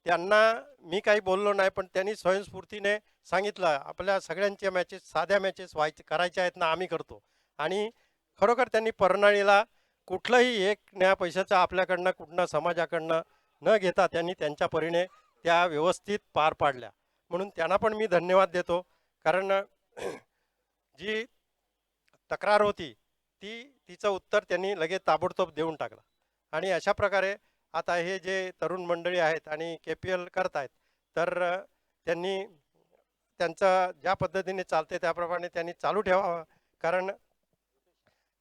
त्यांना मी काही बोललो नाही, पण त्यांनी स्वयंस्फूर्तीने सांगितलं आपल्या सगळ्यांच्या मॅचेस साध्या मॅचेस करायच्या आहेत ना, आम्ही करतो. आणि खरोखर त्यांनी परनाळीला कुठलंही एक नया पैशाचा आपल्याकडनं कुठनं समाजाकडनं न घेता त्यांनी त्यांच्या परीने त्या व्यवस्थित पार पाडल्या, म्हणून त्यांना पण मी धन्यवाद देतो. कारण जी तक्रार होती तिचं उत्तर त्यांनी लगेच ताबडतोब देऊन टाकलं. आणि अशा प्रकारे आता हे जे तरुण मंडळी आहेत आणि KPL करत आहेत तर त्यांनी त्यांचं ज्या पद्धतीने चालते त्याप्रमाणे त्यांनी चालू ठेवावं. कारण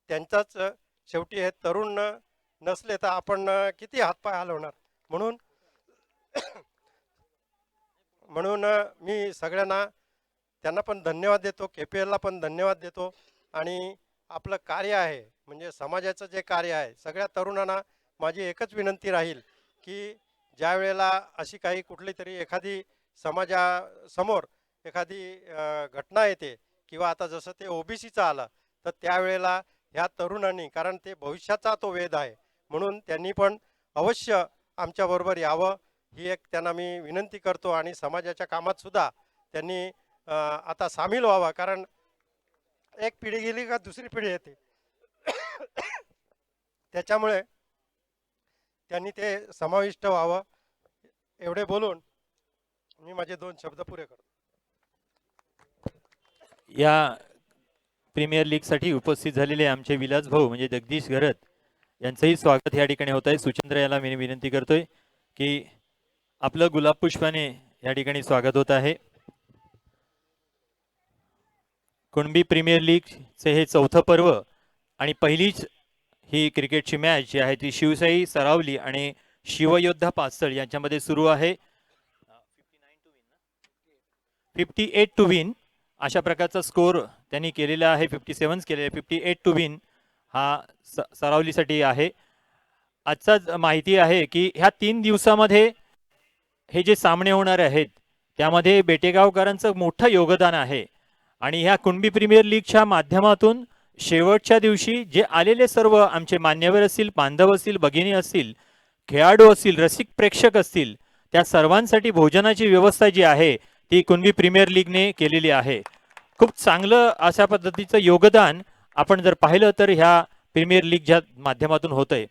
त्यांचाच शेवटी हे तरुण नसले तर आपण किती हातपाय हलवणार. म्हणून मी सगळ्यांना त्यांना पण धन्यवाद देतो, KPL ला पण धन्यवाद देतो. आणि आपलं कार्य आहे म्हणजे समाजाचं जे कार्य आहे, सगळ्या तरुणांना माझी एकच विनंती राहील की ज्या वेळेला अशी काही कुठली तरी एखादी समाजासमोर एखादी घटना येते किंवा आता जसं ते OBCचं आलं तर त्यावेळेला ह्या तरुणांनी, कारण ते भविष्याचा तो वेध आहे, म्हणून त्यांनी पण अवश्य आमच्याबरोबर यावं ही एक त्यांना मी विनंती करतो. आणि समाजाच्या कामात सुद्धा त्यांनी आता सामील व्हावा, कारण एक पिढी गेली का दुसरी पिढी येते त्याच्यामुळे त्यांनी ते समाविष्ट व्हावं. एवढे बोलून मी माझे 2 शब्द पुरे करतो. या प्रीमियर लीगसाठी उपस्थित झालेले आमचे विलास भाऊ म्हणजे जगदीश घरत यांचंही स्वागत या ठिकाणी होत आहे. सुचंद्र याला मी विनंती करतोय की आपलं गुलाब पुष्पाने या ठिकाणी स्वागत होत आहे. कुणबी प्रीमियर लीगचे हे 4थं पर्व आणि पहिलीच ही क्रिकेटची मॅच जी आहे ती शिवसाई सरावली आणि शिवयोद्धा पाचळ यांच्यामध्ये सुरू आहे. 58 टू विन अशा प्रकारचा स्कोर त्यांनी केलेला आहे. 57 केलेला आहे. 58 टू विन हा सरावलीसाठी आहे. आजचाच माहिती आहे की ह्या 3 दिवसामध्ये हे जे सामने होणार आहेत त्यामध्ये बेटेगावकरांचं मोठं योगदान आहे. आणि ह्या कुणबी प्रीमियर लीगच्या माध्यमातून शेवटच्या दिवशी जे आलेले सर्व आमचे मान्यवर असतील, बांधव असतील, भगिनी असतील, खेळाडू असतील, रसिक प्रेक्षक असतील, त्या सर्वांसाठी भोजनाची व्यवस्था जी आहे ती कुणबी प्रीमियर लीगने केलेली आहे. खूप चांगलं अशा पद्धतीचं योगदान आपण जर पाहिलं तर ह्या प्रीमियर लीगच्या माध्यमातून होतंय.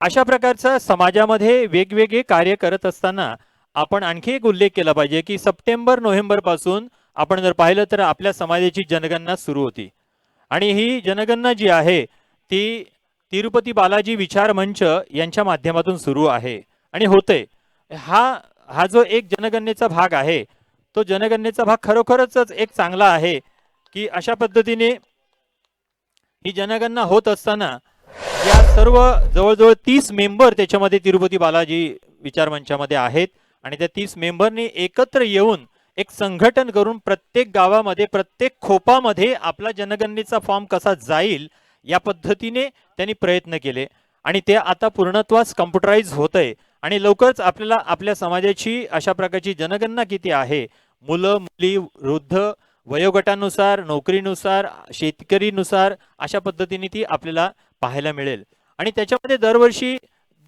अशा प्रकारचा समाजामध्ये वेगवेगळे कार्य करत असताना आपण आणखी एक उल्लेख केला पाहिजे की सप्टेंबर-नोव्हेंबर पासून आपण जर पाहिलं तर आपल्या समाजाची जनगणना सुरू होती. आणि ही जनगणना जी आहे ती तिरुपती बालाजी विचार मंच यांच्या माध्यमातून सुरू आहे आणि होते. हा जो एक जनगणनेचा भाग आहे तो जनगणनेचा भाग खरोखरच एक चांगला आहे की अशा पद्धतीने ही जनगणना होत असताना या सर्व जवळजवळ 30 मेंबर त्याच्यामध्ये तिरुपती बालाजी विचार मंचामध्ये आहेत. आणि त्या 30 मेंबरनी एकत्र येऊन एक संघटन करून प्रत्येक गावामध्ये प्रत्येक खोपामध्ये आपला जनगणनेचा फॉर्म कसा जाईल या पद्धतीने त्यांनी प्रयत्न केले. आणि ते आता पूर्णत्वास कम्प्युटराइज होतंय. आणि लवकरच आपल्याला आपल्या समाजाची अशा प्रकारची जनगणना किती आहे, मुलं मुली वृद्ध वयोगटानुसार, नोकरीनुसार, शेतकरीनुसार अशा पद्धतीने ती आपल्याला पाहायला मिळेल. आणि त्याच्यामध्ये दरवर्षी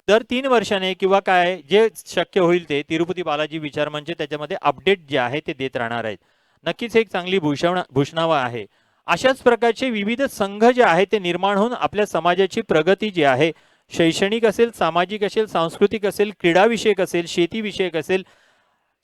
दर 3 वर्षाने किंवा काय जे शक्य होईल ते तिरुपती बालाजी विचार मंच त्याच्यामध्ये अपडेट जे आहे ते देत राहणार आहेत. नक्कीच एक चांगली भूषणावा आहे. अशाच प्रकारचे विविध संघ जे आहे ते निर्माण होऊन आपल्या समाजाची प्रगती जी आहे, शैक्षणिक असेल, सामाजिक असेल, सांस्कृतिक असेल, क्रीडाविषयक असेल, शेतीविषयक असेल,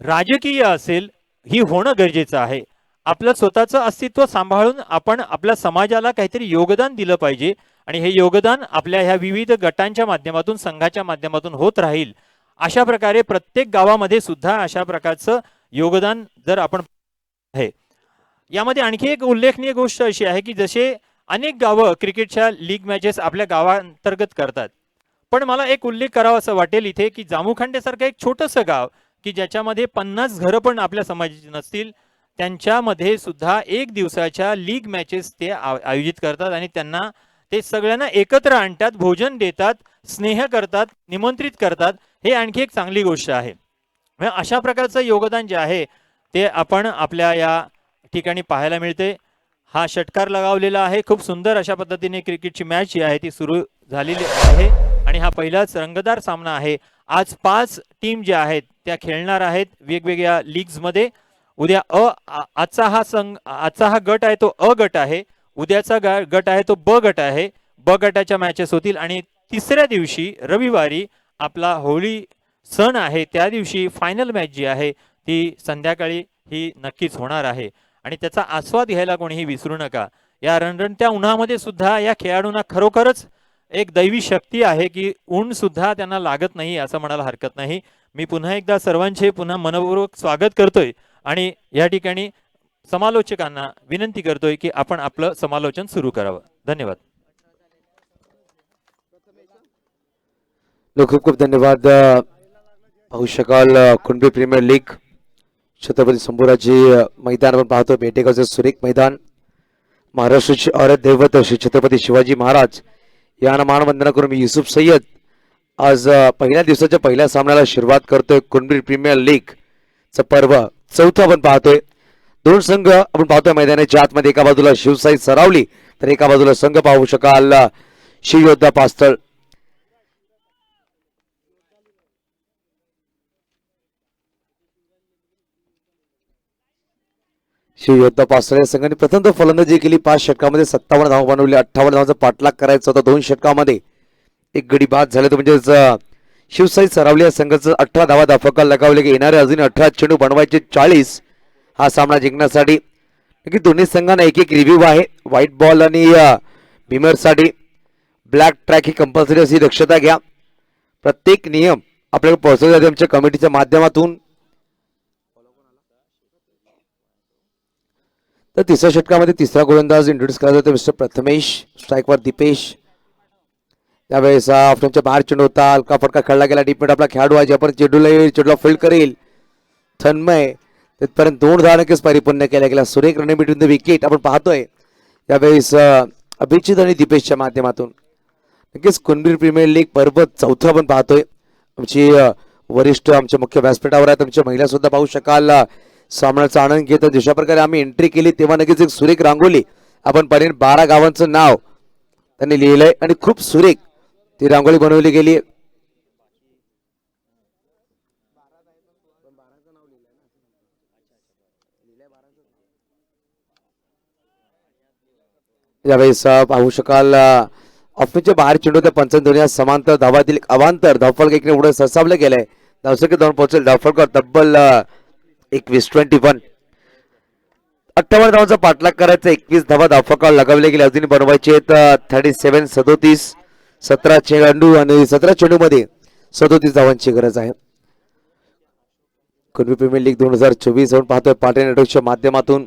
राजकीय असेल, ही होणं गरजेचं आहे. आपलं स्वतःचं अस्तित्व सांभाळून आपण आपल्या समाजाला काहीतरी योगदान दिलं पाहिजे आणि हे योगदान आपल्या ह्या विविध गटांच्या माध्यमातून, संघाच्या माध्यमातून होत राहील. अशा प्रकारे प्रत्येक गावामध्ये सुद्धा अशा प्रकारचं योगदान जर आपण आहे. यामध्ये आणखी एक उल्लेखनीय गोष्ट अशी आहे की जसे अनेक गावं क्रिकेटच्या लीग मॅचेस आपल्या गावांतर्गत करतात, पण मला एक उल्लेख करावा असं वाटेल इथे की जामुखांडेसारखं एक छोटंसं गाव की ज्याच्यामध्ये 50 घरं पण आपल्या समाजाची नसतील, त्यांच्यामध्ये सुद्धा एक दिवसाच्या लीग मॅचेस ते आयोजित करतात आणि त्यांना ते सगळ्यांना एकत्र आणतात, भोजन देतात, स्नेह करतात, निमंत्रित करतात. हे आणखी एक चांगली गोष्ट आहे. अशा प्रकारचं योगदान जे आहे ते आपण आपल्या या ठिकाणी पाहायला मिळते. हा षटकार लगावलेला आहे. खूप सुंदर अशा पद्धतीने क्रिकेटची मॅच जी आहे ती सुरू झालेली आहे आणि हा पहिलाच रंगतदार सामना आहे. आज 5 टीम ज्या आहेत त्या खेळणार आहेत वेगवेगळ्या लीग्समध्ये. उद्या आजचा हा गट आहे तो अ गट आहे, उद्याचा गट आहे तो ब गट आहे. ब गटाच्या मॅचेस होतील आणि तिसऱ्या दिवशी रविवारी आपला होळी सण आहे त्या दिवशी फायनल मॅच जी आहे ती संध्याकाळी ही नक्कीच होणार आहे आणि त्याचा आस्वाद घ्यायला कोणीही विसरू नका. या रणरणत्या उन्हामध्ये सुद्धा या खेळाडूंना खरोखरच एक दैवी शक्ती आहे की ऊन सुद्धा त्यांना लागत नाही असं म्हणायला हरकत नाही. मी पुन्हा एकदा सर्वांचे पुन्हा मनपूर्वक स्वागत करतोय आणि या ठिकाणी समालोचकांना विनंती करतोय की आपण आपलं समालोचन सुरू करावं. धन्यवाद. खूप खूप धन्यवाद. पाहू शकाल कुणबी प्रीमियर लीग छत्रपती संभाजी मैदान आपण पाहतो. बेटेगावचे सुरेख मैदान. महाराष्ट्राची औरत दैवत श्री छत्रपती शिवाजी महाराज यांना मानवंदना करून युसुफ सय्यद आज पहिल्या दिवसाच्या पहिल्या सामन्याला सुरुवात करतोय. कुणबी प्रीमियर लीग चं पर्व चौथं आपण पाहतोय. 2 संघ आपण पाहतोय मैदानाच्या आतमध्ये. एका बाजूला शिवसाई सरावली तर एका बाजूला संघ पाहू शकाल शिवयोद्धा पास्थळ. शिवयोद्धा पास्थळ या संघाने प्रथम फलंदाजी केली. 5 षटकामध्ये 57 धावा बनवली. 58 धावांचा पाठलाग करायचा होता. 2 षटकामध्ये एक गडी बाद झाले तर म्हणजेच शिवसाई सरावली या संघाचं 18 धावा धाफकाल लगावले की येणारे अजून 18 चेंडू बनवायचे 40 हा सामना जिंकण्यासाठी. नक्की दोन्ही संघांना एक एक रिव्ह्यू आहे. व्हाईट बॉल आणि बिमरसाठी ब्लॅक ट्रॅक ही कंपल्सरी अशी दक्षता घ्या. प्रत्येक नियम आपल्याला पोहोचवले जाते आमच्या कमिटीच्या माध्यमातून. तर तिसऱ्या षटकामध्ये तिसरा गोलंदाज इंट्रोड्यूस करायचा होता मिस्टर प्रथमेश. स्ट्राईकवर दीपेश. त्यावेळेस ऑप्शनच्या बाहेर चेंडू होता. हलका फटका खेळला गेला. डीपमेट आपला खेळाडू आहे आपण चेंडूला फील्ड करेल तन्मय. तिथपर्यंत 2 धावा नक्कीच परिपूर्ण केल्या गेल्या. सुरेख रनिंग बिटवीन द विकेट आपण पाहतोय यावेळेस अभिजित आणि दीपेशच्या माध्यमातून. नक्कीच कुणबी प्रीमियर लीग पर्व चौथं आपण पाहतोय. आमची वरिष्ठ आमच्या मुख्य व्यासपीठावर आहेत. आमच्या महिला सुद्धा पाहू शकाल सामन्याचा आनंद घेतात. जशा प्रकारे आम्ही एंट्री केली तेव्हा नक्कीच एक सुरेख रांगोली आपण पाहिली. 12 गावांचं नाव त्यांनी लिहिलंय आणि खूप सुरेख ती रांगोळी बनवली गेली. यावेळेस पाहू शकाल ऑफिसच्या बाहेर चेंडू त्या 55 समांतर धावातील अवांतर धावफलक एकने उडत ससावलं गेलंय. धावसंख्येत जाऊन पोहोचेल धावफलक तब्बल 21 58 धावांचा पाठलाग करायचा. 21 धावा धावफलकावर लगावले गेले. अजून बनवायचे 37 37 17 चेंडू आणि 17 चेंडू मध्ये 37 धावांची गरज आहे. कुणबी प्रीमियर लीग 2024 आपण पाहतोय पाटील नेटवर्कच्या माध्यमातून.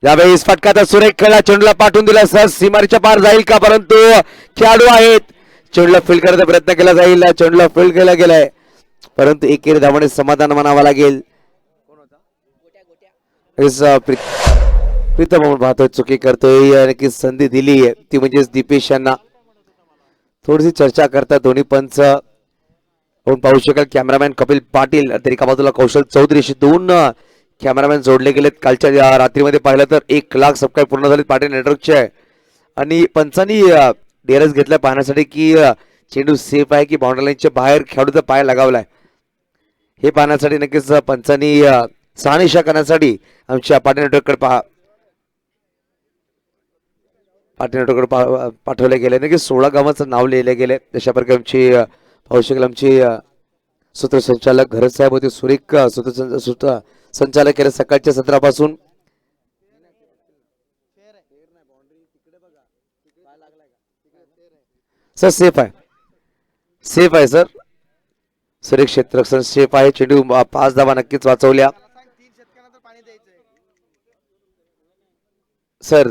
यावेळेस फटका सुरेख खेळला. चेंडूला पाठवून दिला. सहज सीमारेच्या पार जाईल का, परंतु खेळाडू आहेत. चेंडूला फील्ड करण्याचा प्रयत्न केला जाईल. चेंडूला फील्ड केला गेलाय परंतु एकेरी धावाने समाधान मानावं लागेल. प्रीतम म्हणून पाहतोय चुकी करतोय. नक्कीच संधी दिली ती म्हणजेच दीपेश यांना. थोडीशी चर्चा करतात दोन्ही पंच. आपण पाहू शकाल कॅमेरामॅन कपिल पाटील तर एका बाजूला कौशल चौधरी अशी 2 कॅमेरामॅन जोडले गेलेत. कालच्या रात्रीमध्ये पाहिलं तर 1 लाख सबस्क्राईब पूर्ण झाले पाटील नेटवर्कचे आणि पंचांनी डेरस घेतला पाहण्यासाठी की चेंडू सेफ आहे की बाउंड्री लाईनच्या बाहेर खेळाडूचा पाय लगावलाय हे पाहण्यासाठी नक्कीच पंचांनी शहानिशा करण्यासाठी आमच्या पाटील नेटवर्ककडे पाठवले गेले नक्कीच 16 गावांचं नाव लिहिले गेले. अशा प्रकारे आमची पाहू शकेल आमची सूत्रसंचालक घरत साहेब होते. सुरेख सूत्रसंचालक केले सकाळच्या सत्रापासून. सर सेफ आहे सर. सुरेख क्षेत्ररक्षण सेफ आहे. चेंडू 5 धावा नक्कीच वाचवल्या सर.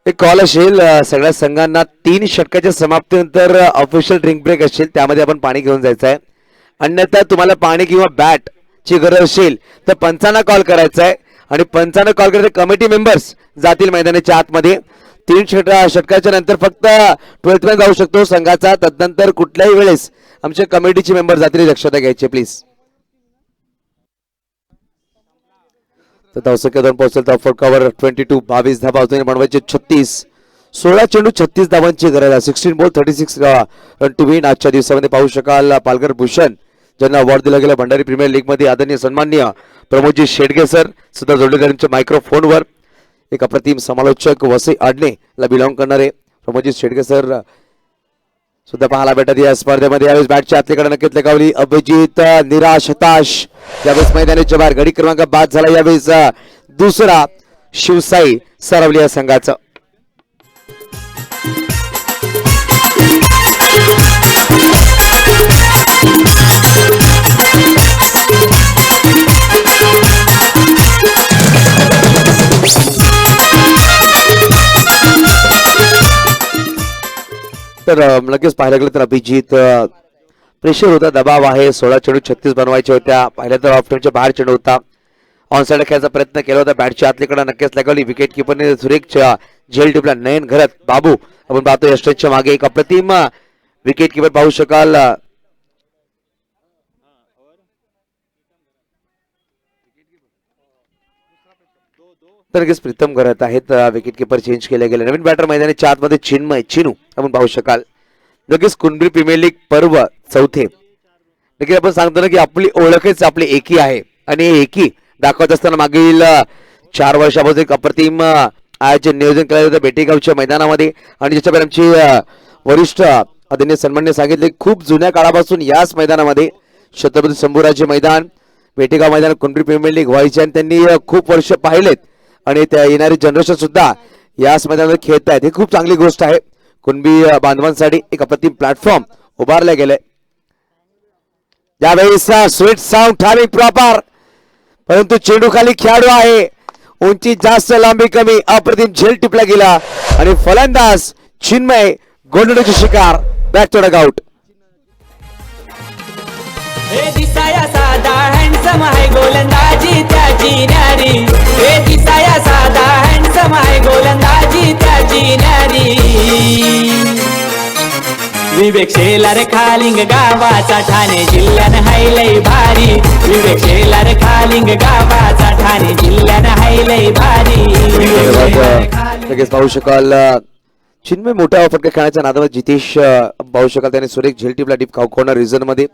एक कॉल असेल सगळ्या संघांना 3 षटकाच्या समाप्तीनंतर ऑफिशियल ड्रिंक ब्रेक असेल त्यामध्ये आपण पाणी घेऊन जायचं आहे. अन्यथा तुम्हाला पाणी किंवा बॅट ची गरज असेल तर पंचांना कॉल करायचा आहे आणि पंचांना कॉल करायचं. कमिटी मेंबर्स जातील मैदानाच्या आतमध्ये. 3 षटकाच्या नंतर फक्त 12th मॅन जाऊ शकतो संघाचा. तदनंतर कुठल्याही वेळेस आमच्या कमिटीचे मेंबर जातील दक्षता घ्यायची प्लीज. तर धावसंख्या 2 पोहोचेल. तर कव्हर 22 22 धावा बनवायचे 36. 16 चेंडू 36 धावांची गरज आहे. 16 बॉल 36 रन टू विन. आजच्या दिवसामध्ये पाहू शकाल पालघर भूषण ज्यांना अवॉर्ड दिला गेला भंडारी प्रीमियर लीग मध्ये आदरणीय सन्माननीय प्रमोदजी शेडगे सर सुद्धा जोडलेकरांच्या मायक्रोफोनवर. एक अप्रतिम समालोचक वसई आडणे बिलॉंग करणारे प्रमोदजी शेडगे सर सुद्धा पाहायला भेटत या स्पर्धेमध्ये. यावेळेस बॅटच्या आतलीकडे नक्कीच लगावली. अभिजित निराश हताश यावेळेस मैदानाच्या बाहेर. गडी क्रमांक बाद झाला यावेळेस दुसरा शिवसाई सरवली या संघाचं. तर नक्कीच पाहायला गेलं तर अभिजित प्रेशर होता, दबाव आहे. 16 चेंडू 36 बनवायचे होत्या. पाहिलं तर ऑफ टाइमच्या बाहेर चेंडू होता. ऑन साइड खेळायचा प्रयत्न केला होता. बॅटच्या आतलीकडे नक्कीच लागली. विकेट किपरने सुरेख झेल टिपला. नयन घरत बाबू आपण पाहतो यष्टनच्या मागे. एक अप्रतिम विकेट किपर पाहू शकाल. तर नक्कीच प्रीतम घरत आहेत. विकेट किपर चेंज केले गेले. नवीन बॅटर मैदानाच्या आतमध्ये चिन्मय चिनू आपण पाहू शकाल. नक्कीच कुणबी प्रीमियर लीग पर्व 4थे. नक्कीच आपण सांगतो ना की आपली ओळखच आपली एकी आहे आणि एकी दाखवत असताना मागील 4 वर्षापासून एक अप्रतिम आयोजन नियोजन केलं होतं बेटेगावच्या मैदानामध्ये. आणि ज्याच्यावर आमची वरिष्ठ आदरणीय सन्मान्य सांगितले खूप जुन्या काळापासून याच मैदानामध्ये छत्रपती शंभूराजे मैदान बेटेगाव मैदान कुणबी प्रीमियर लीग व्हायचे आणि त्यांनी खूप वर्ष पाहिलेत आणि त्या येणारी जनरेशन सुद्धा याच मैदानामध्ये खेळत आहेत. ही खूप चांगली गोष्ट आहे. कुणबी बांधवांसाठी एक अप्रतिम प्लॅटफॉर्म उभारले गेले. यावेळेस स्वीट साऊंड ठाणे प्रॉपर परंतु चेंडू खाली खेळाडू आहे. उंची जास्त लांबी कमी. अप्रतिम झेल टिपला गेला आणि फलंदाज चिन्मय गोंधळाची शिकार. Back to dugout. हे दिसाया साधा हँडसम आहे गोलंदाजी त्याची न्यारी. हे दिसाया साधा हँडसम आहे गोलंदाजी त्याची न्यारी. विवेक शेलार खालिंग गावाचा ठाणे जिल्ह्यानं हाय लय भारी. विवेक शेलार खालिंग गावाचा ठाणे जिल्ह्यानं हाय लय भारी. लगेच पाहू शकाल चिन्मय मोठ्या फटका खेळण्याच्या नादामध्ये जितेश पाहू शकाल त्याने सुरेख झेल टिपला डीप कॉर्नर रिझन मध्ये.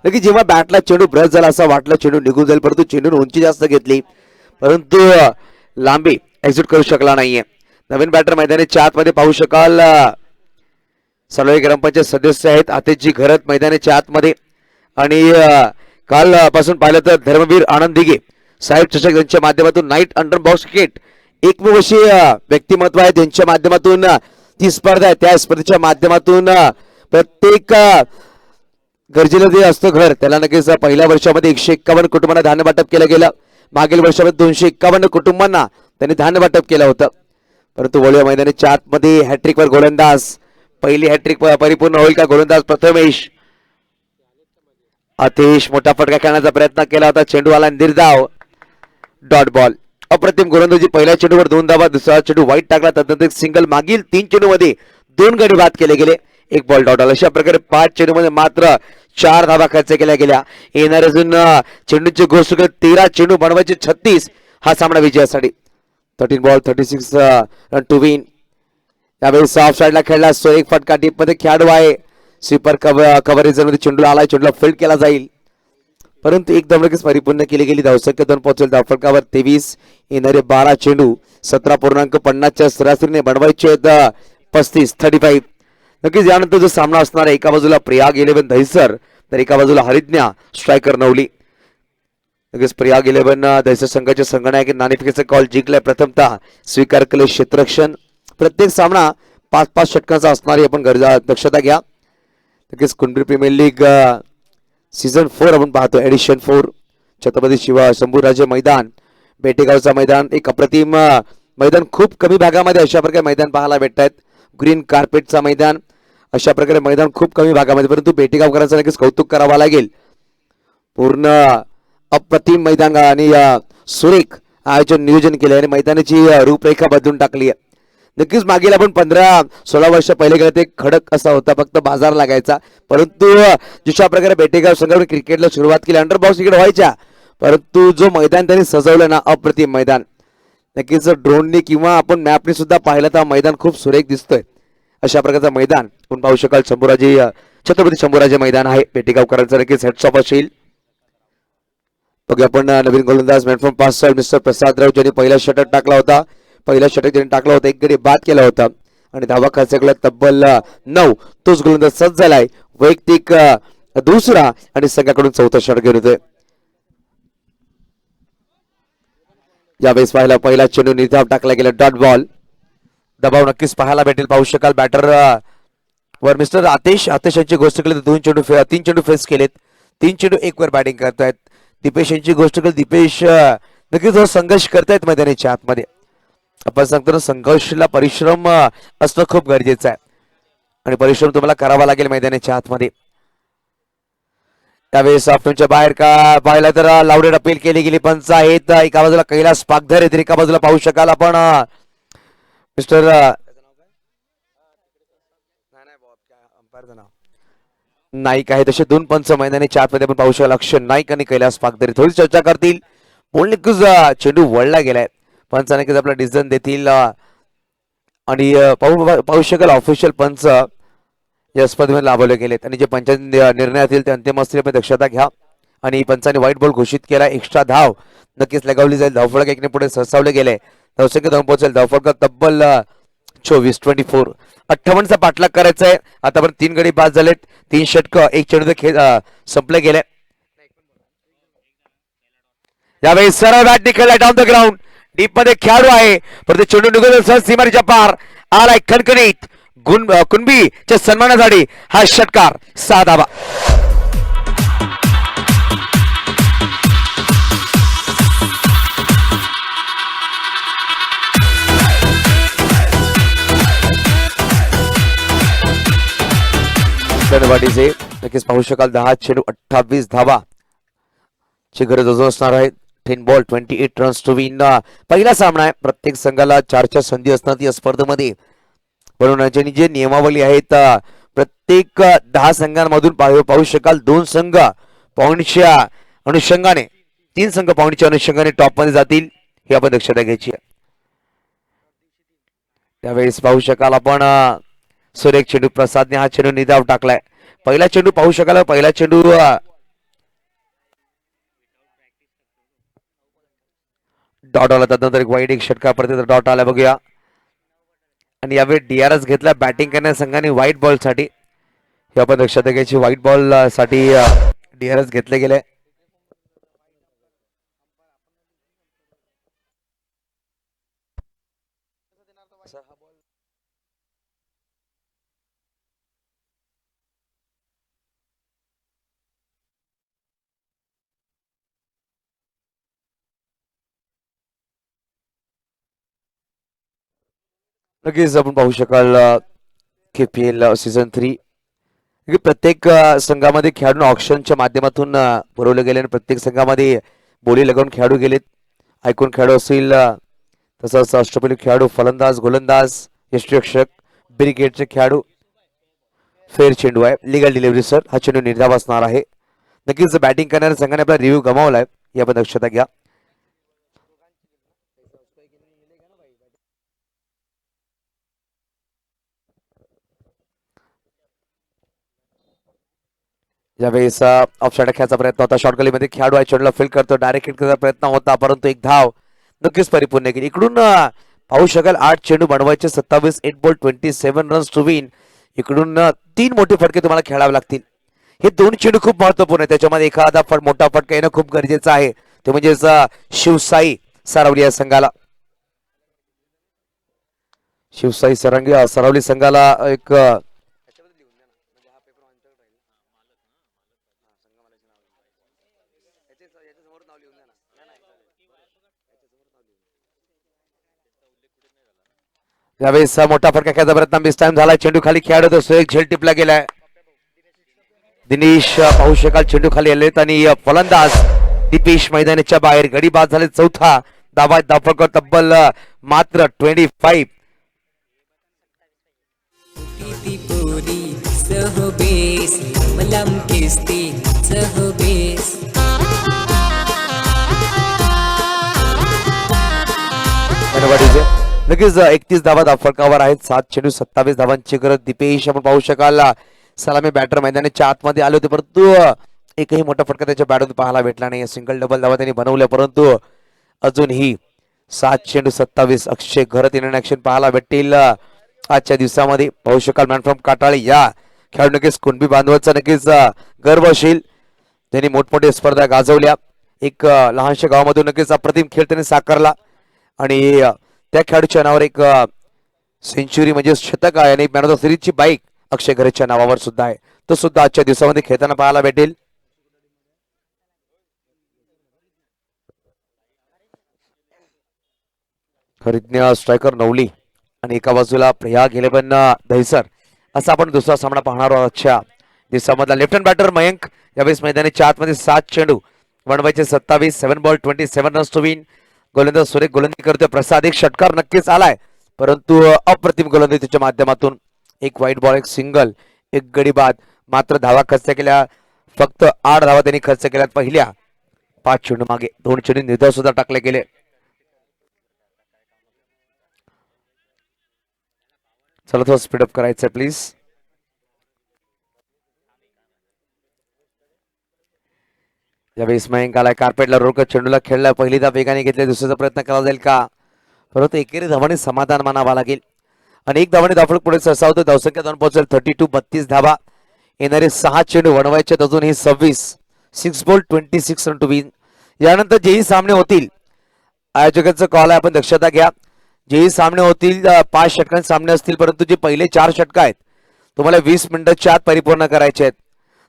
नक्की जेव्हा बॅटला चेंडू ब्रश झाला असं वाटलं चेंडू निघून जाईल परंतु चेंडून उंची जास्त घेतली परंतु लांबी एक्झिट करू शकला नाहीये. नवीन बॅटर मैदानाच्या आतमध्ये पाहू शकाल सलोई ग्रामपंचायत सदस्य आहेत आतेशजी घरत मैदानाच्या आतमध्ये. आणि काल पासून पाहिलं तर धर्मवीर आनंद दिघे साहेब चषक यांच्या माध्यमातून नाईट अंडर बॉक्स क्रिकेट एकमेव अशी व्यक्तिमत्व आहे त्यांच्या माध्यमातून ती स्पर्धा आहे. त्या स्पर्धेच्या माध्यमातून प्रत्येक गरजेला जे असतं घर त्याला नक्कीच पहिल्या वर्षामध्ये 151 कुटुंबांना धान्य वाटप केलं गेलं. मागील वर्षामध्ये 251 कुटुंबांना त्यांनी धान्य वाटप केलं होतं. परंतु वळूया मैदानाच्या आतमध्ये हॅट्रिकवर गोलंदाज. पहिली हॅट्रिक परिपूर्ण होईल का? गोलंदाज प्रथमेश. आतिश मोठा फटका खेळण्याचा प्रयत्न केला होता. चेंडू आला निर्धाव डॉट बॉल. अप्रतिम गोलंदाजी. पहिल्या चेंडूवर 2 धावा. दुसरा चेंडू वाईट टाकला त्यानंतर सिंगल. मागील 3 चेंडूमध्ये 2 गडी बाद केले गेले. 1 बॉल डॉट. अशा प्रकारे 5 चेंडूमध्ये मात्र 4 धावा खर्च केल्या गेल्या. येणाऱ्या अजून चेंडूची गोष्ट 13 चेंडू बनवायचे 36 हा सामना विजयासाठी. 13 बॉल 36 रन टू विन. त्यावेळेस ऑफ साईडला खेळला सो एक फटका डीप मध्ये खेळाडू आहे. स्वीपर कव्हरेज मध्ये चेंडू आलाय, चेंडूला फील्ड केला जाईल, परंतु एक लगेच परिपूर्ण केली गेली. धावसंख्या 2 पोहोचेल. धावफलकावर 23, येणारे 12 चेंडू 17.50च्या सरासरीने बनवायचे आहेत 35. नक्कीच यानंतर जो सामना असणार आहे, एका बाजूला प्रयाग 11 दहिसर तर एका बाजूला हरिज्ञा स्ट्रायकर नवली. लगेच प्रयाग 11 दहिसर संघाचे संघनायक नाणेफेकीचा कॉल जिंकलाय. प्रथमतः स्वीकार केले क्षेत्ररक्षण. प्रत्येक सामना 5-5 षटकांचा असणार आहे, आपण गरजा दक्षता घ्या. लगेच कुंडली प्रीमियर लीग सीझन 4 आपण पाहतो, एडिशन 4. छत्रपती शंभूराजे मैदान, बेटेगावचा मैदान, एक अप्रतिम मैदान. खूप कमी भागामध्ये अशा प्रकारे मैदान पाहायला भेटत आहेत. ग्रीन कार्पेटचा मैदान, अशा प्रकारे मैदान खूप कमी भागामध्ये, परंतु बेटेगावकरांचं नक्कीच कौतुक करावं लागेल. पूर्ण अप्रतिम मैदान आणि सुरेख आयोजन नियोजन केलं आणि मैदानाची रूपरेखा बदलून टाकली आहे. नक्कीच मागील आपण 15-16 वर्ष पहिले गेले ते खडक असा होता, फक्त बाजार लागायचा, परंतु जशा प्रकारे बेटेगाव संघाने क्रिकेटला सुरुवात केली, अंडरबॉक्स क्रिकेट व्हायच्या, परंतु जो मैदान त्यांनी सजवलं ना, अप्रतिम मैदान. नक्कीच ड्रोनने किंवा आपण मॅपने सुद्धा पाहिलं तर मैदान खूप सुरेख दिसतोय. अशा प्रकारचं मैदान आपण पाहू शकाल. छत्रपती शंभूराजे मैदान आहे. बेटेगावकरांचं नक्कीच हेड्स ऑफ असेल. बघूया आपण नवीन गोलंदाज मॅटफ्रॉम पास मिस्टर प्रसादराव ज्यांनी पहिला षटक टाकला होता. एक गडी बाद केला होता आणि धावा खर्चला तब्बल 9. तोच गोलंदाज सज्ज झालाय. वैयक्तिक दुसरा आणि संघाकडून चौथा षटक घेऊन येतोय. यावेळेस पहिला चेंडू निर्धाव टाकला गेला, डॉट बॉल. दबाव नक्कीच पाहायला भेटेल. पाहू शकाल बॅटर वर मिस्टर आतेश यांची गोष्ट केली तर 3 चेंडू फेस केलेत. 3 चेंडू 1 वर बॅटिंग करतायत. दीपेश यांची गोष्ट केली, दीपेश नक्कीच संघर्ष करतायत मैदानाच्या आतमध्ये. आपण सांगतो ना, संघर्षाला परिश्रम असणं खूप गरजेचं आहे आणि परिश्रम तुम्हाला करावा लागेल मैदानाच्या आतमध्ये. त्यावेळेस ऑप्शनच्या बाहेर का पाहिला तर लावडेड अपील केली गेली. पंच आहेत एका बाजूला कैलास पागधर आहेत, एका बाजूला पाहू शकाल आपण मिस्टर नाईक आहे. तसे 2 पंच मैदानाच्या आतमध्ये आपण पाहू शकाल, अक्षय नाईक आणि कैलास पागधर. थोडी चर्चा करतील. बोलणे चेंडू वळला गेलाय. पंच नक्कीच आपला डिसिजन देतील आणि पाहू शकाल ऑफिशियल पंच या स्पर्धेमध्ये लाभवले गेलेत आणि जे पंचांचे निर्णय असतील ते अंतिम असतील, दक्षता घ्या. आणि पंचांनी व्हाईट बॉल घोषित केला. एक्स्ट्रा धाव नक्कीच लगावली जाईल. धावफलक 1 ने पुढे सरसावले गेले. धावसंख्या 2 पोहोचेल. धावफलक तब्बल 24. 58चा पाठलाग करायचा आहे. आतापर्यंत 3 गडी बाद झालेत. 3 षटक 1 चेंडू संपले गेले. यावेळी सरळ बॅटने खेळला डाऊन द ग्राउंड. डीप मध्ये खेळाडू आहे, परंतु चेंडू निघून सहज सीमारेच्या पार आलाय. खणखणीत कुणबीच्या सन्मानासाठी हा षटकार 6 धावा. नक्कीच पाहू शकाल 10 चेंडू 28 धावा ची गरज अजून असणार आहे. 10 बॉल 28 रन्स टू विन. पहिला सामना आहे. प्रत्येक संघाला 4 संधी असतात या स्पर्धेमध्ये. बनवण्याची जे नियमावली आहेत, प्रत्येक 10 संघांमधून पाहू शकाल 2 संघ पॉईंटच्या अनुषंगाने, 3 संघ पॉईंटच्या अनुषंगाने टॉप मध्ये जातील, हे आपण दक्षता घ्यायची आहे. त्यावेळेस पाहू शकाल आपण सुरेख चेंडू प्रसादने हा चेंडू निधाव टाकलाय. पहिला चेंडू पाहू शकाल. पहिला चेंडू डॉट आला. त्यानंतर एक वाईट एक षटका परत डॉट आला. बघूया. आणि यावेळी DRS घेतला बॅटिंग करण्या संघाने व्हाईट बॉल साठी. हे आपण लक्षात घ्यायची. व्हाईट बॉल साठी DRS घेतले गेले. नक्कीच आपण पाहू शकाल KPL सीझन 3 प्रत्येक संघामध्ये खेळाडू ऑक्शनच्या माध्यमातून पुरवले गेले आणि प्रत्येक संघामध्ये बोली लगावून खेळाडू गेलेत. ऐकून खेळाडू असतील, तसंच अष्टपैलू खेळाडू, फलंदाज, गोलंदाज, यष्टिरक्षक, ब्रिगेडचे खेळाडू. फेर चेंडू आहे. Legal delivery sir. हा चेंडू निर्धाव असणार आहे. नक्कीच बॅटिंग करणाऱ्या संघाने आपला रिव्ह्यू गमावलाय, या पण दक्षता घ्या. यावेळेस ऑफसाईड खेळायचा प्रयत्न होता, शॉर्ट गलीमध्ये खेळाडू आहे चेंडूला फील्ड करतो, डायरेक्ट हिट करायचा प्रयत्न होता परंतु एक धाव नक्कीच परिपूर्ण केली. इकडून पाहू शकाल 8 चेंडू बनवायचे, 27 8 बॉल 27 रन्स टू विन. इकडून 3 मोठे फटके तुम्हाला खेळावे लागतील. हे 2 चेंडू खूप महत्वपूर्ण आहे, त्याच्यामध्ये एखादा मोठा फटका येणं खूप गरजेचं आहे, ते म्हणजेच शिवसाई सरावली या संघाला. शिवसाई सरावली संघाला एक यावेळेस मोठा फटका खेळायचा प्रयत्न मिस टाइम झाला, चेंडू खाली खेळाडू तो एक झेल टिपला गेलाय. दिनेश पाहू शकाल चेंडू खाली आलेत आणि फलंदाज दीपेश मैदानाच्या बाहेर. गडी बाद झाले, चौथा धावा धावफलक तब्बल मात्र 25. लगेच 31 धावा धावफलकावर आहेत, 7 चेंडू 27 धावांची गरज. दीपेश आपण पाहू शकाल सलामी बॅटर मैदानाच्या आतमध्ये आले होते परंतु एकही मोठा फटका त्याच्या बॅटमध्ये पाहायला भेटला नाही. सिंगल डबल धावा त्यांनी बनवल्या परंतु अजूनही 7 चेंडू 27. अक्षय घरत येणारे ऍक्शन पाहायला भेटतील आजच्या दिवसामध्ये. पाहू शकाल मॅन फ्रॉम काटाळे या खेळाडू नक्कीच कुणबी बांधवाचा नक्कीच गर्व असेल, त्यांनी मोठमोठ्या स्पर्धा गाजवल्या. एक लहानशा गावामधून नक्कीच अप्रतिम खेळ त्यांनी साकारला आणि त्या खेळाडूच्या नावावर एक सेंचुरी म्हणजे शतक आहे आणि मॅन ऑफ द सिरीजची बाईक अक्षय घरेच्या नावावर सुद्धा आहे, तो सुद्धा आजच्या दिवसामध्ये खेळताना पाहायला भेटेल. खरीदण्या स्ट्रायकर नवली आणि एका बाजूला प्रयाग 11 दहिसर असा आपण दुसरा सामना पाहणार आहोत आजच्या दिवसामधला. लेफ्ट हँड बॅटर मयंक यावेळेस मैदानाच्या आतमध्ये 7 चेंडू बनवायचे 27 7 बॉल 27 रन्स टू विन. गोलंदाज सुरेख गोलंदाजी करतोय. प्रसाद एक षटकार नक्कीच आलाय परंतु अप्रतिम गोलंदाजी त्याच्या माध्यमातून. एक वाईट बॉल, एक सिंगल, एक गडी बाद. मात्र धावा खर्च केल्या फक्त 8 धावा त्यांनी खर्च केल्यात पहिल्या 5 चेंडू मागे. 2 चेंडू निर्धाव सुद्धा टाकले गेले. चला थोडं स्पीडअप करायचंय प्लीज. यावेळेस मयंक आलाय कार्पेटला, रोकत चेंडूला खेळला. पहिली धाव वेगाने घेतली, दुसऱ्याचा प्रयत्न केला जाईल का परंतु एकेरी धावाने समाधान मानावा लागेल. आणि 1 धावाने धावफलक पुढे सरसावतो. धावसंख्या 2 पोहोचेल 32 32 धावा. येणारे 6 चेंडू बनवायचे अजून ही 26 6 बॉल 26 रन टू विन. यानंतर जेही सामने होतील आयोजकांचं कॉल आहे, आपण दक्षता घ्या. जेही सामने होतील 5 षटकांचे सामने असतील परंतु जे पहिले 4 षटक आहेत तुम्हाला 20 मिनिटांच्या आत परिपूर्ण करायचे आहेत.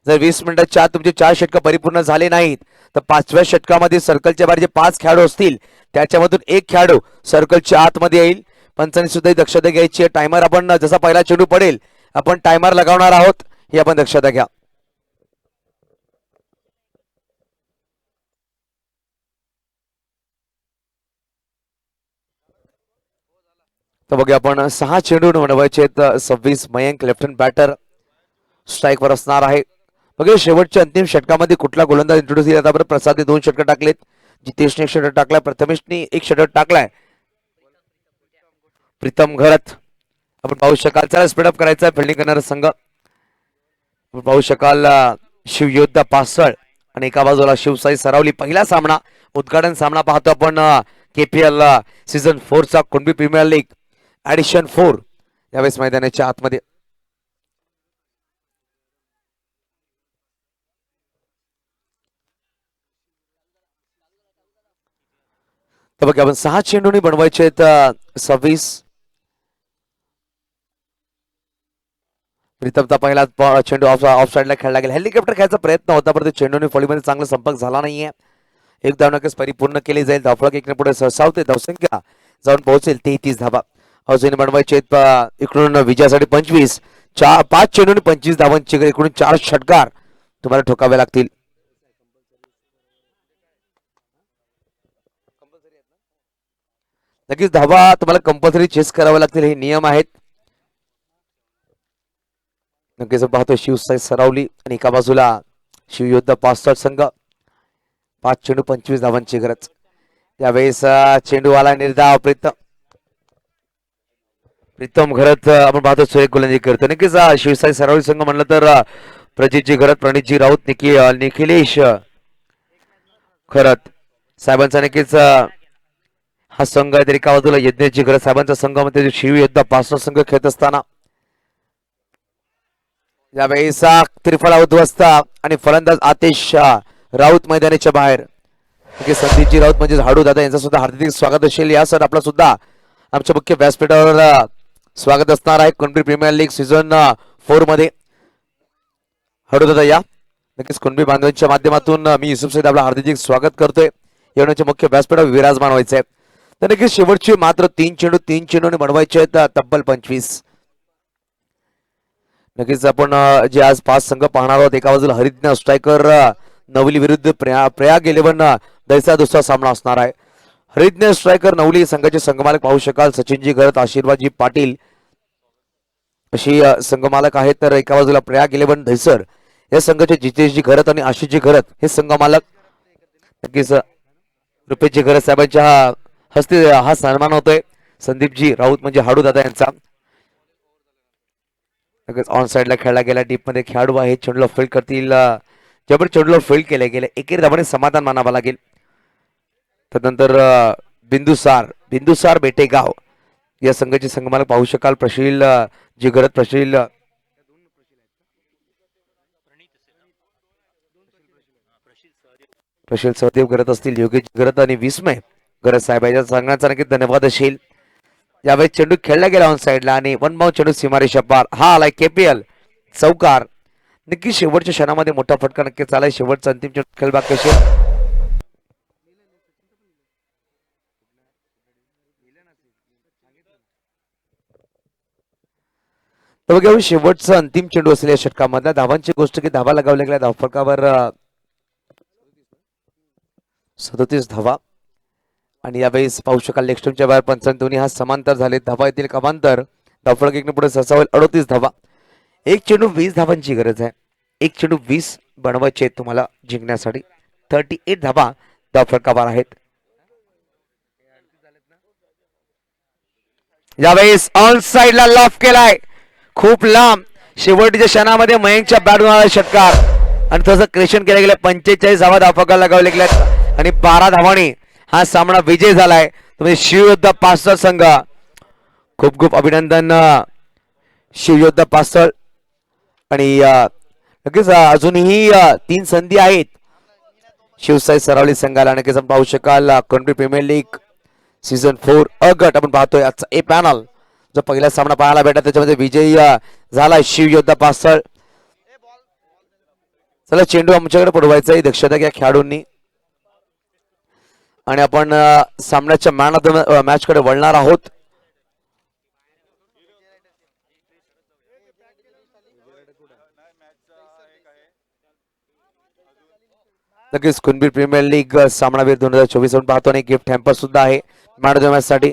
जर 20 मिनिटांच्या आत तुमचे 4 षटक परिपूर्ण झाले नाहीत तर 5व्या षटकामध्ये सर्कलच्या बाहेर जे 5 खेळाडू असतील त्याच्यामधून 1 खेळाडू सर्कलच्या आतमध्ये येईल. पंचांनी सुद्धा दक्षता घ्यायची आहे. टायमर आपण जसा पहिला चेंडू पडेल आपण टायमर लगावणार आहोत, ही आपण दक्षता घ्या. तर बघूया आपण 6 चेंडू बनवायचे आहेत. 26 Mayank left hand batter strike वर असणार आहे. बघा शेवटच्या अंतिम षटकामध्ये कुठला गोलंदाज इंट्रोड्यूस केला. आता प्रसादने 2 षटक टाकलेत, जितेशने 1 षटक टाकलाय, प्रथमेशने 1 षटक टाकलाय. प्रीतम घरत आपण पाहू शकाल. चला स्पीडअप करायचा आहे फिल्डिंग करणारा संघ. आपण पाहू शकाल शिवयोद्धा पासळ आणि एका बाजूला शिवसाई सरावली. पहिला सामना उद्घाटन सामना पाहतो आपण KPL सीझन 4 चा कुणबी प्रीमियर लीग ॲडिशन 4 यावेळेस मैदानाच्या आतमध्ये. तर बघा आपण 6 चेंडूंनी बनवायचे आहेत 26. प्रीतमचा पहिला चेंडू ऑफ साईडला खेळला गेला. हेलिकॉप्टर खेळायचा प्रयत्न होता परंतु चेंडूने फळीमध्ये चांगला संपर्क झाला नाहीये. 1 धाव नक्कीच परिपूर्ण केली जाईल. धावफलक 1 पुढे सरसावते. धावसंख्या जाऊन पोहोचेल 33 धावा. अजून बनवायचे इकडून विजयासाठी 25 5 चेंडूने 25 धावांची गरज. इकडून 4 षटकार तुम्हाला ठोकावे लागतील. नक्कीच धावा तुम्हाला कंपल्सरी चेस करावे लागतील, हे नियम आहेत. नक्कीच पाहतो शिवसाई सरावली आणि एका बाजूला शिवयोद्धा पासष्ट संघ. 5 चेंडू 25 धावांची गरज. यावेळेस चेंडू आला निर्धाव. प्रीतम घरत आपण पाहतो सुरेख गोलंदाजी करतो. नक्कीच शिवसाई सरावली संघ म्हणलं तर प्रजितजी घरत, प्रणितजी राऊत, निखिलेश खरत साहेबांचा नक्कीच हा संघ आहे. तरी एका बाजूला यज्ञजी घरत साहेबांचा संघामध्ये शिव योद्धा 5 संघ खेळत असताना यावेळेस त्रिफळा उद्ध्वस्त आणि फलंदाज आतिश राऊत मैदानाच्या बाहेर. संदीपजी राऊत म्हणजे हाडू दादा यांचं सुद्धा हार्दिक स्वागत असेल. या सर आपला सुद्धा आमच्या मुख्य व्यासपीठावर स्वागत असणार आहे कुणबी प्रीमियर लीग सीझन 4 मध्ये. हाडू दादा या नक्कीच कुणबी बांधवांच्या माध्यमातून मी युसुफ सईद आपला हार्दिक स्वागत करतोय. येण्याच्या मुख्य व्यासपीठावर विराजमान व्हायचंय. तर नक्कीच शेवटची मात्र 3 चेंडू बनवायचे आहेत तब्बल 25. नक्कीच आपण जे आज 5 संघ पाहणार आहोत. एका बाजूला हरिज्ञ स्ट्रायकर नवली विरुद्ध प्रयाग 11 दैसा दुसरा सामना असणार आहे. हरिज्ञ स्ट्रायकर नवली संघाचे संघमालक पाहू शकाल सचिनजी घरत, आशीर्वादजी पाटील अशी संघमालक आहेत. तर एका बाजूला प्रयाग 11 दैसर या संघाचे जितेशजी घरत आणि आशिषजी घरत हे संघमालक. नक्कीच रुपेशजी घरत साहेबांच्या हस्ते हा सन्मान होतोय. संदीपजी राऊत म्हणजे हाडू दादा यांचा. ऑन साइडला खेळला गेला डीप मध्ये खेळाडू आहे. चेंडूला फील्ड करतील. जबर चेंडूला फील्ड केले गेले. एकेरी धावाने समाधान मानावं लागेल. त्यानंतर बिंदुसार बेटेगाव या संघाचे संघमालक पाहू शकाल प्रशील जी घरत, प्रशील सहदेव घरत असतील. योगेश घरत आणि विस्मय घरत साहेबांच्या संघाचा नक्की धन्यवाद असेल. यावेळी चेंडू खेळला गेला ऑन साइडला आणि 1 बाउंड चेंडू सीमारेषा पार. हा आलाय KPL चौकार. नक्की शेवटच्या क्षणामध्ये मोठा फटका नक्कीच आलाय. शेवटचा अंतिम चेंडू खेळ बाकी असेल. तर बघा शेवटचा अंतिम चेंडू असेल या षटकामधल्या. धावांची गोष्ट की धावा लगावल्या गेल्या धावफलकावर 37 धावा. आणि यावेळेस पाहू शकाल लेग स्टंपच्या बाहेर पंचांनी दोन्ही हा समांतर झाले. धावा येतील कमांतर. धावफलक एकने पुढे सरसावेल 38 धावा. 1 चेंडू 20 धावांची गरज आहे. 1 चेंडू 20 बनवायचे आहेत तुम्हाला जिंकण्यासाठी. 38 धावा धावफलकावर आहेत. यावेळेस ऑन साइडला लॉफ केलाय खूप लांब. शेवटच्या क्षणामध्ये मयंकच्या बॅटून आला षटकार आणि तसं क्रेशन केलं गेलं. 45 धावा धावफलकाला लगावले गेल्यात आणि 12 धावांनी हा सामना विजय झालाय. तुम्ही शिवयोद्धा 5 संघ खूप खूप अभिनंदन शिवयोद्धा 5. आणि नक्कीच अजूनही 3 संधी आहेत शिवसाई सरावली संघाला. नक्कीच आपण पाहू शकाल कुणबी प्रीमियर लीग सीझन 4 अ गट आपण पाहतोय. आजचा ए पॅनल जो पहिला सामना पाहायला भेटला त्याच्यामध्ये विजयी झाला शिवयोद्धा 5. चला चेंडू आमच्याकडे पडवायचा आहे. दक्षता घ्या खेळाडूंनी. आणि आपण सामन्याच्या मॅन ऑफ द मॅच कडे वळणार आहोत. नक्कीच कुणबी प्रीमियर लीग सामनावीर 2024 पाहतो आणि गिफ्ट हॅम्पर सुद्धा आहे मॅन ऑफ द मॅच साठी.